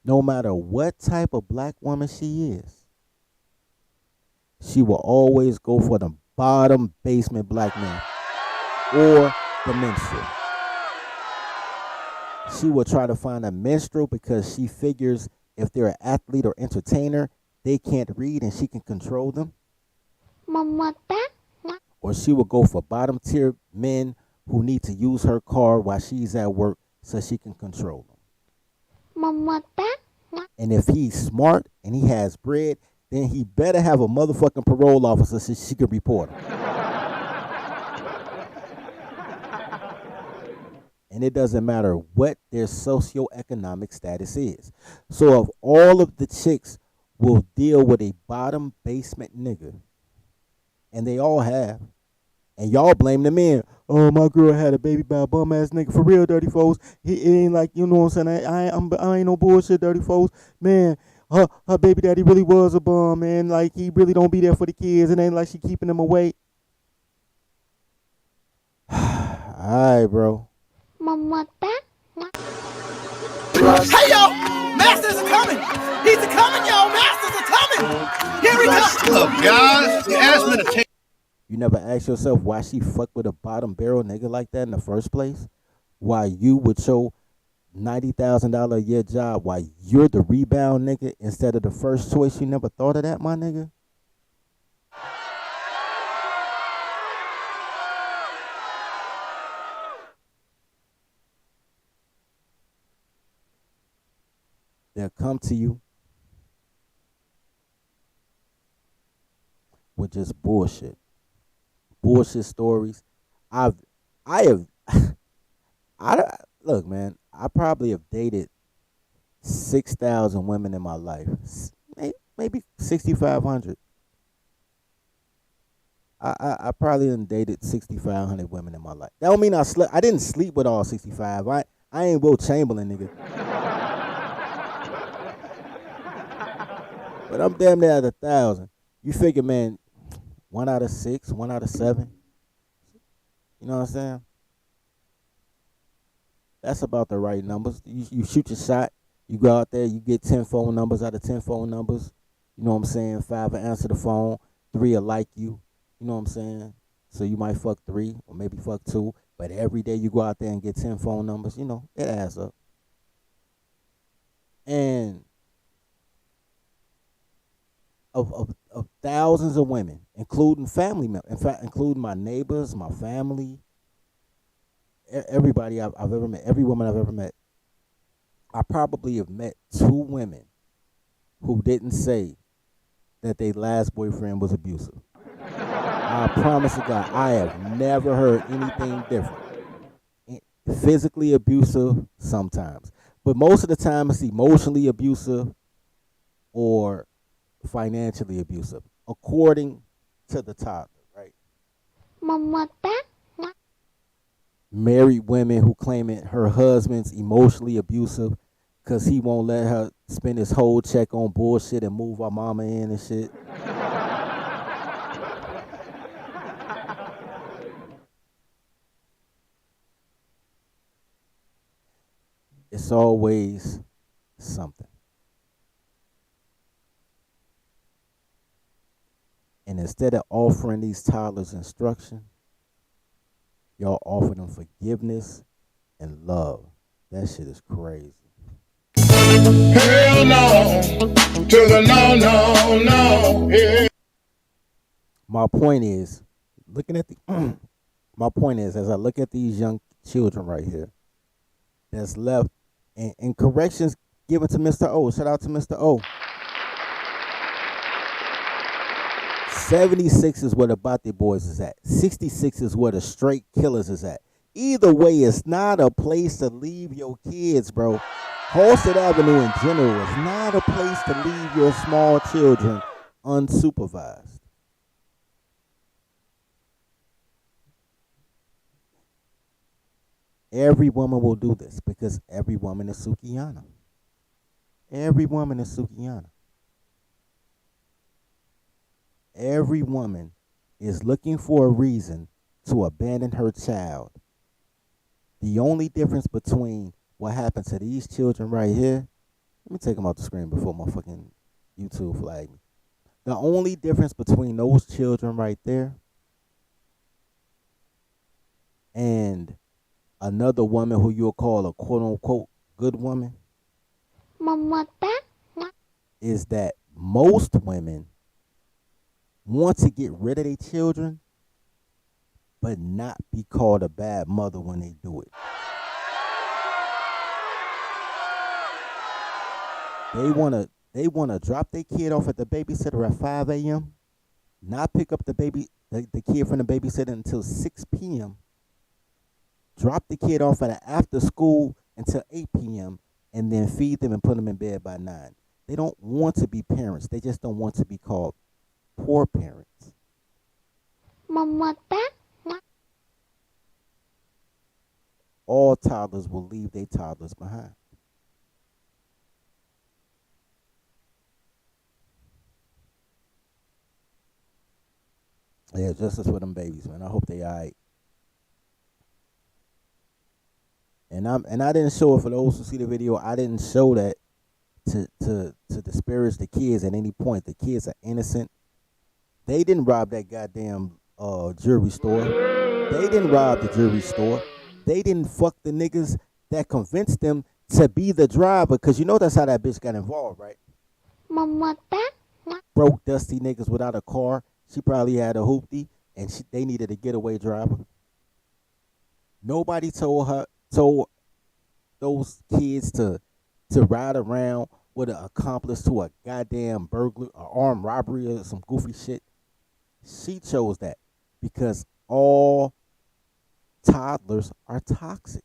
No matter what type of black woman she is, she will always go for the bottom basement black man or the minstrel. She will try to find a minstrel because she figures if they're an athlete or entertainer, they can't read and she can control them. Or she will go for bottom tier men who need to use her car while she's at work so she can control them. And if he's smart and he has bread, then he better have a motherfucking parole officer so she can report him. And it doesn't matter what their socioeconomic status is. So if all of the chicks will deal with a bottom basement nigga, and they all have, and y'all blame the men. Oh, my girl had a baby by a bum ass nigga. For real, dirty folks. It ain't like, you know what I'm saying? I ain't no bullshit, dirty folks. Man, her baby daddy really was a bum, man. Like, he really don't be there for the kids. It ain't like she keeping them away. Alright, bro. Hey, yo! Masters are coming! He's a coming, yo! Masters are coming! Here we go! Look, guys, you asked me to take... You never ask yourself why she fucked with a bottom barrel nigga like that in the first place? Why you with your $90,000 a year job, why you're the rebound nigga instead of the first choice? You never thought of that, my nigga? They'll come to you with just bullshit stories. I have, look, man. I probably have dated 6,000 women in my life, maybe 6,500. I probably done dated 6,500 women in my life. That don't mean I slept. I didn't sleep with all 65. I ain't Will Chamberlain, nigga. But I'm damn near at 1,000. You figure, man, 1 out of 6, 1 out of 7. You know what I'm saying? That's about the right numbers. You shoot your shot. You go out there. You get 10 phone numbers out of 10 phone numbers. You know what I'm saying? 5 will answer the phone. 3 will like you. You know what I'm saying? So you might fuck 3 or maybe fuck 2. But every day you go out there and get 10 phone numbers. You know, it adds up. And of thousands of women, including family members, in fact, including my neighbors, my family, everybody I've ever met, every woman I've ever met, I probably have met 2 women who didn't say that their last boyfriend was abusive. I promise to God, I have never heard anything different. Physically abusive sometimes, but most of the time it's emotionally abusive or financially abusive, according to the topic, right? Married women who claim it her husband's emotionally abusive because he won't let her spend his whole check on bullshit and move our mama in and shit. It's always something. And instead of offering these toddlers instruction, y'all offer them forgiveness and love. That shit is crazy. Hell no, to the no. Yeah. My point is, my point is, as I look at these young children right here, that's left, and corrections given to Mr. O. Shout out to Mr. O. 76 is where the Bate Boys is at. 66 is where the straight killers is at. Either way, it's not a place to leave your kids, bro. Halsted Avenue in general is not a place to leave your small children unsupervised. Every woman will do this because every woman is Sukiyana. Every woman is Sukiyana. Every woman is looking for a reason to abandon her child. The only difference between what happened to these children right here, let me take them off the screen before my fucking YouTube flag me. The only difference between those children right there and another woman who you'll call a quote unquote good woman is that most women want to get rid of their children, but not be called a bad mother when they do it. They wanna drop their kid off at the babysitter at 5 a.m., not pick up the kid from the babysitter until 6 p.m., drop the kid off at after school until 8 p.m., and then feed them and put them in bed by 9. They don't want to be parents. They just don't want to be called poor parents. All toddlers will leave their toddlers behind. Yeah, justice for them babies, man. I hope they all right. And I didn't show it for those who see the video. I didn't show that to disparage the kids at any point. The kids are innocent. They didn't rob that goddamn jewelry store. They didn't rob the jewelry store. They didn't fuck the niggas that convinced them to be the driver, because you know that's how that bitch got involved, right? Broke, dusty niggas without a car. She probably had a hoopty, and they needed a getaway driver. Nobody told those kids to ride around with an accomplice to a goddamn burglar, or armed robbery, or some goofy shit. She chose that because all toddlers are toxic.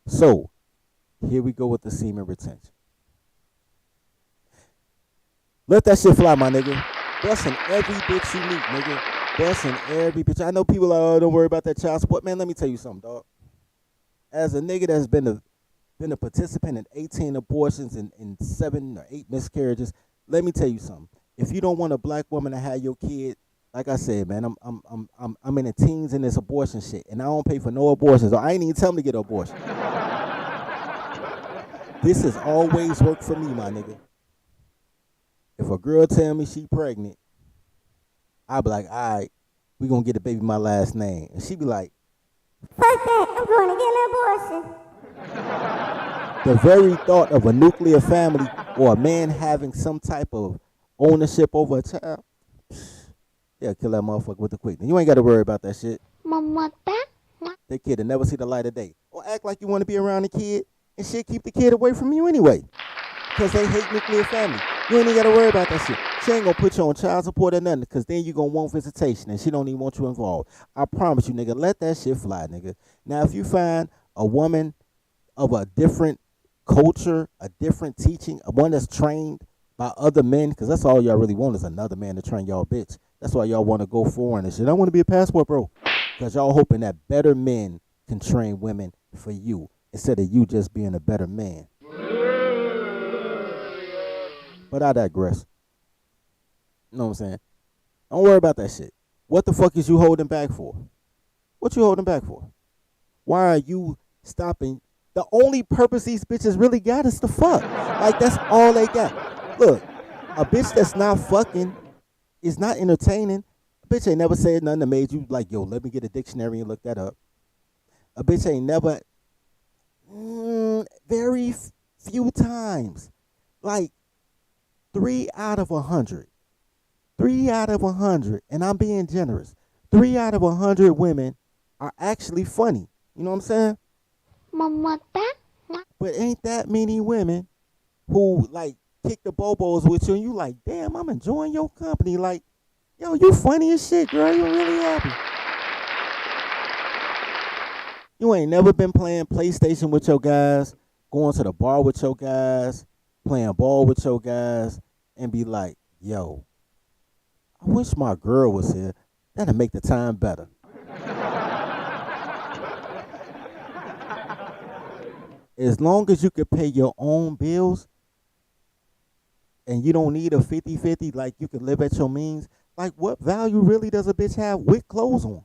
So here we go with the semen retention. Let that shit fly, my nigga. That's in every bitch you meet, nigga. That's in every bitch. I know people are, oh, don't worry about that child support. Man, let me tell you something, dog. As a nigga that's been a participant in 18 abortions and 7 or 8 miscarriages, let me tell you something. If you don't want a black woman to have your kid, like I said, man, I'm in the teens in this abortion shit, and I don't pay for no abortions, or I ain't even tell them to get an abortion. This has always worked for me, my nigga. If a girl tell me she pregnant, I be like, all right, we gonna get a baby my last name. And she be like, Fuck that, I'm going to get an abortion. the very thought of a nuclear family or a man having some type of ownership over a child, yeah, kill that motherfucker with the quickness. You ain't got to worry about that shit. That kid will never see the light of day. Or act like you want to be around the kid and shit, keep the kid away from you anyway. Because they hate nuclear family. You ain't even got to worry about that shit. She ain't going to put you on child support or nothing, because then you going to want visitation and she don't even want you involved. I promise you, nigga, let that shit fly, nigga. Now, if you find a woman of a different culture, a different teaching, one that's trained by other men, because that's all y'all really want is another man to train y'all bitch. That's why y'all want to go foreign and shit. I want to be a passport bro. Because y'all hoping that better men can train women for you instead of you just being a better man. But I digress. You know what I'm saying? Don't worry about that shit. What the fuck is you holding back for? What you holding back for? Why are you stopping? The only purpose these bitches really got is to fuck. Like, that's all they got. Look, a bitch that's not fucking is not entertaining. A bitch ain't never said nothing that made you like, yo, let me get a dictionary and look that up. A bitch ain't never, very few times, like 3 out of 100. 3 out of 100, and I'm being generous. 3 out of 100 women are actually funny. You know what I'm saying? But ain't that many women who like kick the bobos with you and you like, damn, I'm enjoying your company. Like, yo, you funny as shit, girl. You really happy. You ain't never been playing PlayStation with your guys, going to the bar with your guys, playing ball with your guys, and be like, yo, I wish my girl was here. That'd make the time better. As long as you can pay your own bills and you don't need a 50-50, like you can live at your means, like what value really does a bitch have with clothes on?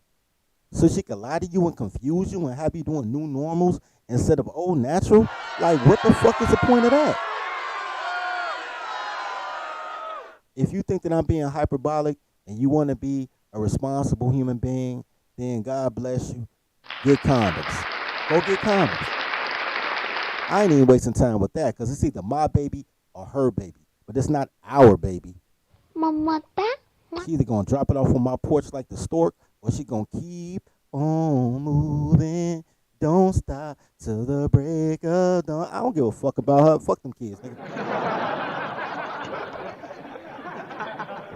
So she can lie to you and confuse you and have you doing new normals instead of old natural? Like, what the fuck is the point of that? If you think that I'm being hyperbolic and you want to be a responsible human being, then God bless you. Get condoms. Go get condoms. I ain't even wasting time with that because it's either my baby or her baby. But it's not our baby. She either going to drop it off on my porch like the stork, or she going to keep on moving. Don't stop till the break of dawn. I don't give a fuck about her. Fuck them kids, nigga.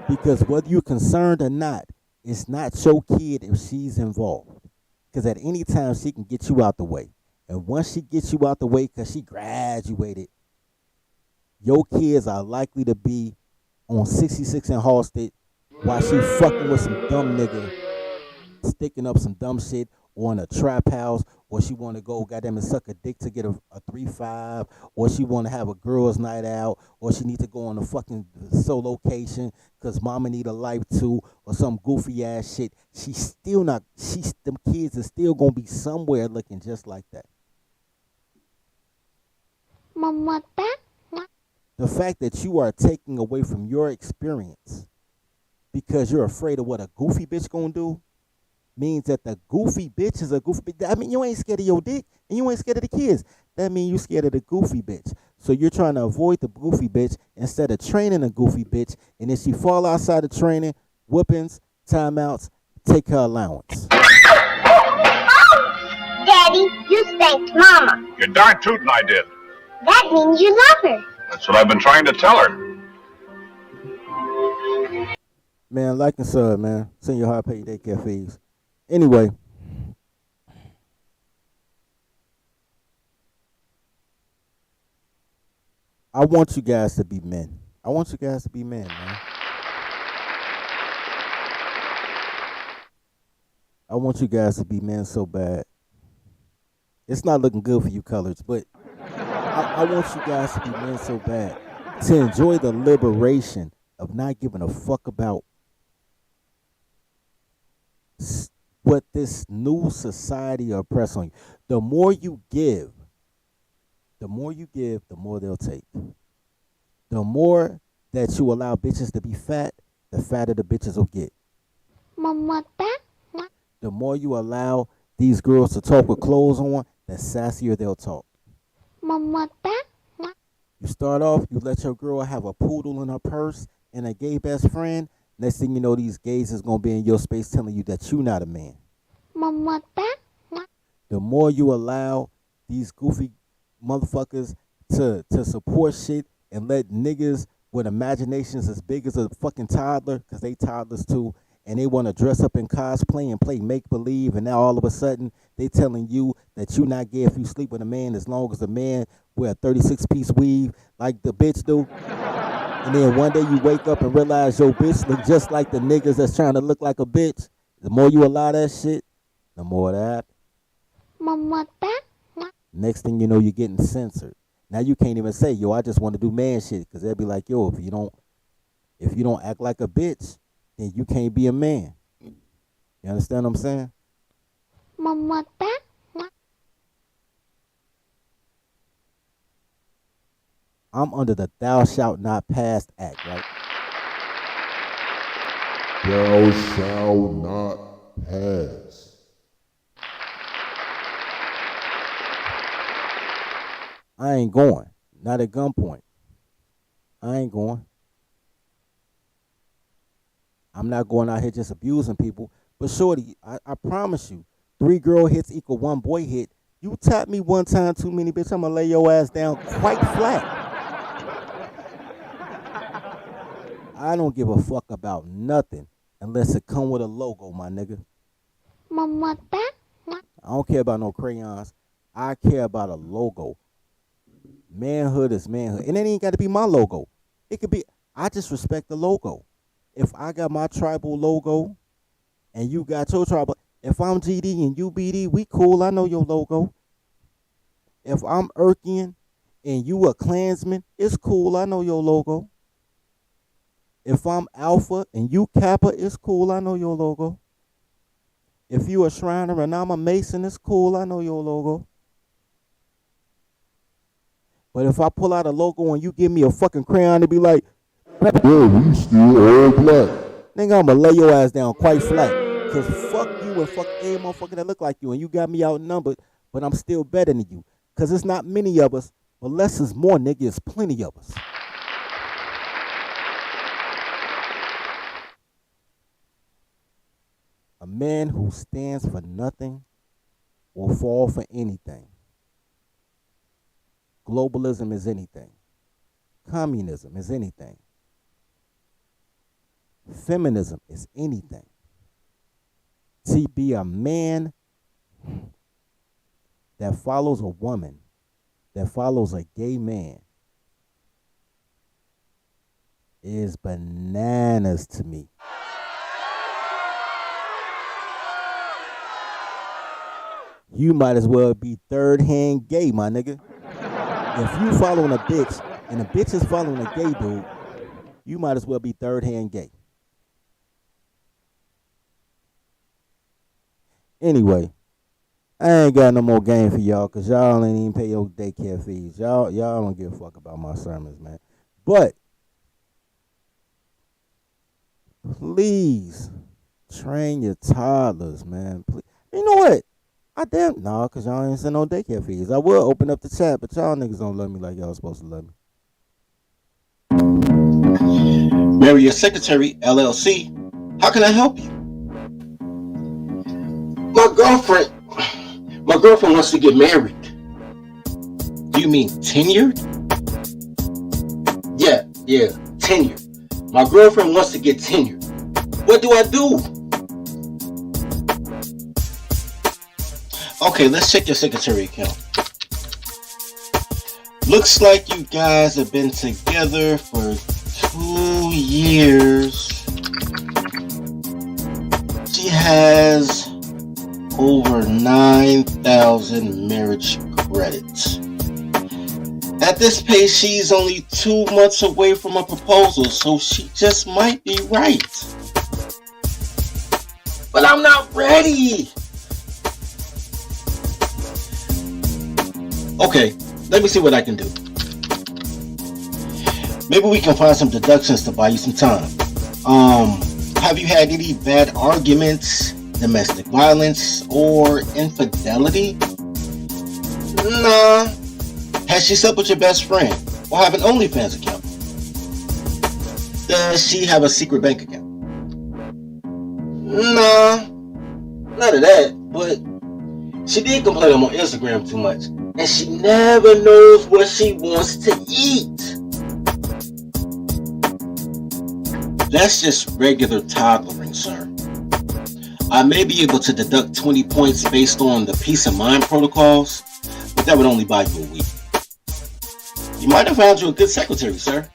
Because whether you're concerned or not, it's not your kid if she's involved. Because at any time, she can get you out the way. And once she gets you out the way because she graduated, your kids are likely to be on 66 in Halsted while she fucking with some dumb nigga, sticking up some dumb shit, or in a trap house, or she want to go goddamn and suck a dick to get a 3-5, or she want to have a girls' night out, or she need to go on a fucking solocation because mama need a life too, or some goofy ass shit. Them kids are still gonna be somewhere looking just like that. The fact that you are taking away from your experience because you're afraid of what a goofy bitch gonna do means that the goofy bitch is a goofy bitch. I mean, you ain't scared of your dick and you ain't scared of the kids. That means you scared of the goofy bitch. So you're trying to avoid the goofy bitch instead of training a goofy bitch. And if she fall outside of training, whoopings, timeouts, take her allowance. Daddy, you spanked Mama. You're darn tootin' I did. That means you love her. That's what I've been trying to tell her. Man, like and sub, man. Send your high paid daycare fees. Anyway, I want you guys to be men. I want you guys to be men, man. I want you guys to be men so bad. It's not looking good for you coloreds, but I want you guys to be men so bad. To enjoy the liberation of not giving a fuck about what this new society oppress on you. The more you give, the more they'll take. The more that you allow bitches to be fat, the fatter the bitches will get. The more you allow these girls to talk with clothes on, the sassier they'll talk. You start off, you let your girl have a poodle in her purse and a gay best friend. Next thing you know, these gays is going to be in your space telling you that you're not a man. The more you allow these goofy motherfuckers to support shit and let niggas with imaginations as big as a fucking toddler, because they toddlers too, and they want to dress up in cosplay and play make-believe, and now all of a sudden they telling you that you not gay if you sleep with a man as long as the man wear a 36-piece weave like the bitch do. And then one day you wake up and realize your bitch look just like the niggas that's trying to look like a bitch. The more you allow that shit, the more that happens. Next thing you know, you're getting censored. Now you can't even say, yo, I just want to do man shit, because they'll be like, yo, if you don't act like a bitch, then you can't be a man. You understand what I'm saying? I'm under the Thou Shalt Not Pass Act, right? Thou shalt not pass. I ain't going. Not at gunpoint. I ain't going. I'm not going out here just abusing people. But shorty, I promise you, 3 girl hits equal 1 boy hit. You tap me one time too many, bitch, I'm going to lay your ass down quite flat. I don't give a fuck about nothing unless it come with a logo, my nigga. I don't care about no crayons. I care about a logo. Manhood is manhood. And it ain't got to be my logo. It could be, I just respect the logo. If I got my tribal logo and you got your tribal, if I'm GD and you BD, we cool. I know your logo. If I'm Urkian and you a Klansman, it's cool. I know your logo. If I'm Alpha and you Kappa, it's cool. I know your logo. If you a Shriner and I'm a Mason, it's cool. I know your logo. But if I pull out a logo and you give me a fucking crayon to be like, Yeah, we still all black. nigga, I'ma lay your ass down quite flat. Cause fuck you and fuck every motherfucker that look like you. And you got me outnumbered, but I'm still better than you. Cause it's not many of us, but less is more, nigga. It's plenty of us. A man who stands for nothing will fall for anything. Globalism is anything. Communism is anything. Feminism is anything. To be a man that follows a woman, that follows a gay man, is bananas to me. You might as well be third-hand gay, my nigga. If you following a bitch and a bitch is following a gay dude, you might as well be third-hand gay. Anyway, I ain't got no more game for y'all because y'all ain't even pay your daycare fees. Y'all don't give a fuck about my sermons, man. But please train your toddlers, man. Please. You know what? Because y'all ain't send no daycare fees. I will open up the chat, but y'all niggas don't love me like y'all supposed to love me. Marry Your Secretary, LLC. How can I help you? My girlfriend wants to get married. Do you mean tenured? Yeah, tenured. My girlfriend wants to get tenured. What do I do? Okay, let's check your secretary account. Looks like you guys have been together for 2 years. She has over 9,000 marriage credits. At this pace, she's only 2 months away from a proposal, so she just might be right. But I'm not ready. Okay, let me see what I can do. Maybe we can find some deductions to buy you some time. Have you had any bad arguments, domestic violence, or infidelity? Nah. Has she slept with your best friend or have an OnlyFans account? Does she have a secret bank account? Nah, none of that, but she did complain on Instagram too much, and she never knows what she wants to eat. That's just regular toddlering, sir. I may be able to deduct 20 points based on the peace of mind protocols, but that would only buy you a week. You might have found you a good secretary, sir.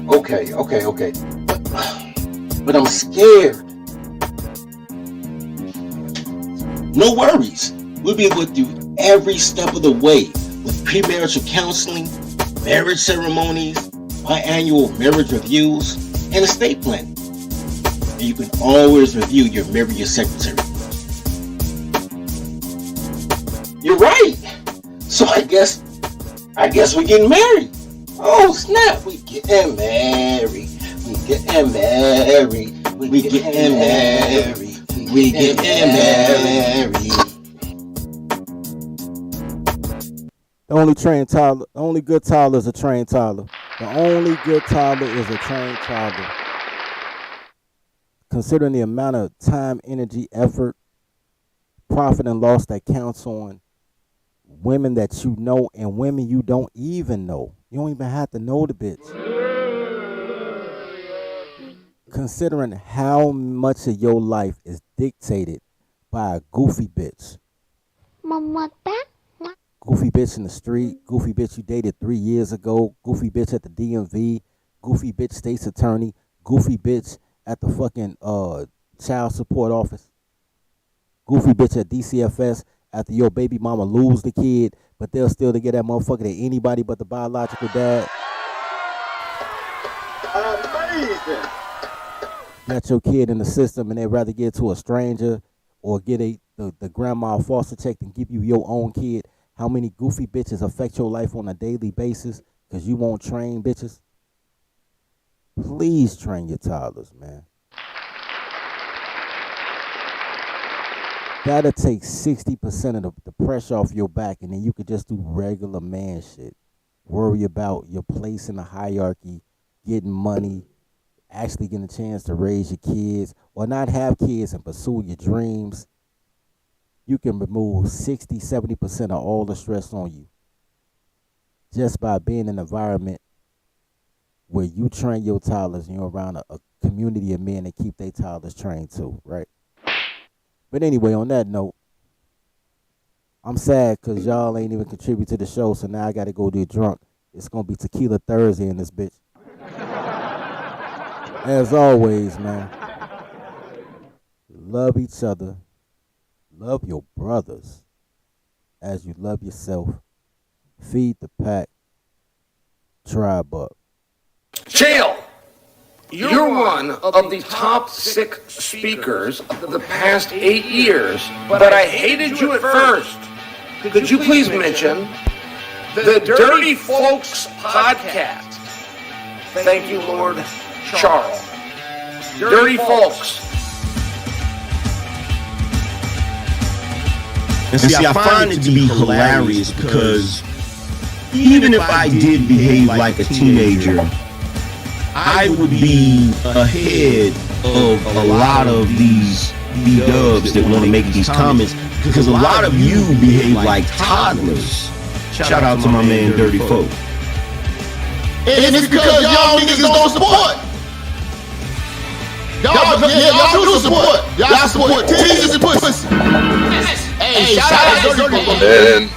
Okay. But I'm scared. No worries. We'll be with you every step of the way with premarital counseling, marriage ceremonies, biannual marriage reviews, and estate planning. And you can always review your marriage secretary. You're right. So I guess we're getting married. Oh snap! We getting married. We getting married. We getting married. We getting married. The only trained toddler, the only good toddler is a trained toddler. The only good toddler is a trained toddler. Considering the amount of time, energy, effort, profit, and loss that counts on women that you know and women you don't even know. You don't even have to know the bitch. Considering how much of your life is dictated by a goofy bitch. Goofy bitch in the street, goofy bitch you dated 3 years ago, goofy bitch at the DMV, goofy bitch state's attorney, goofy bitch at the fucking child support office, goofy bitch at DCFS after your baby mama lose the kid, but they'll still to get that motherfucker to anybody but the biological dad. Amazing. Got your kid in the system and they'd rather get to a stranger or get the grandma foster check than give you your own kid. How many goofy bitches affect your life on a daily basis because you won't train bitches? Please train your toddlers, man. That'll take 60% of the pressure off your back, and then you could just do regular man shit. Worry about your place in the hierarchy, getting money, actually getting a chance to raise your kids, or not have kids and pursue your dreams. You can remove 60-70% of all the stress on you just by being in an environment where you train your toddlers and you're around a community of men that keep their toddlers trained too, right? But anyway, on that note, I'm sad because y'all ain't even contribute to the show, so now I got to go get drunk. It's going to be Tequila Thursday in this bitch. As always, man, love each other. Love your brothers as you love yourself. Feed the pack. Tribe up. Jail! You're one of the top 6 speakers of the past 8 years, but I hated you at first. Could you please mention the Dirty Folks podcast? Thank you, Lord Charles. Dirty Folks. And see, I find it to be hilarious because even if I did behave like a teenager, I would be ahead of a lot of these B-dubs that want to make these comments because a lot of you behave like toddlers. Shout out to my man Dirty Folk. And it's because y'all niggas don't support. Y'all do support. Y'all support titties and pussy. Hey, shout out to Dirty Folk. Men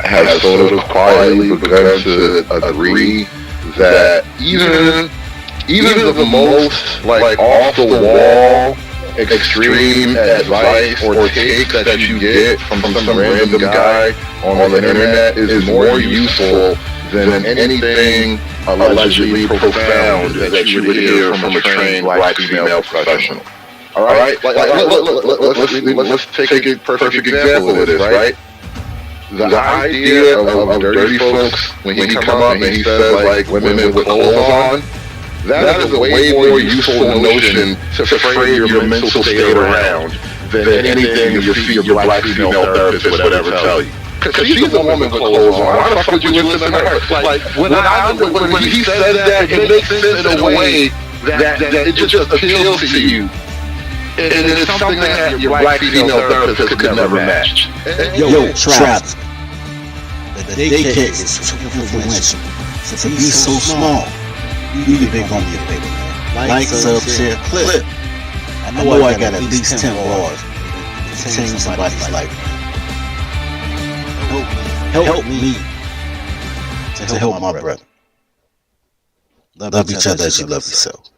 have sort of quietly begun to agree that even the most like off the wall extreme advice or takes that you get from some random guy on the internet is more useful than anything allegedly profound that you would hear from a trained black female professional. All right, let's take a perfect example of this, right? The idea of dirty folks when he come up and he says like women with clothes on, that is a way more useful notion to frame your mental state around than anything your black female therapist would ever tell you. Because she's a woman with clothes on. Why the fuck would you listen to her? Like when he says that, it makes sense in a way that it just appeals to you. And it's something that your black female therapist could never match. Yo, Traps. The daycare is too influential. To be so small. You the big homie, your baby man. Like, sub, share, clip. I know I got at least 10 bars to change somebody's life. Help me to help my brother. Love each other as you love yourself.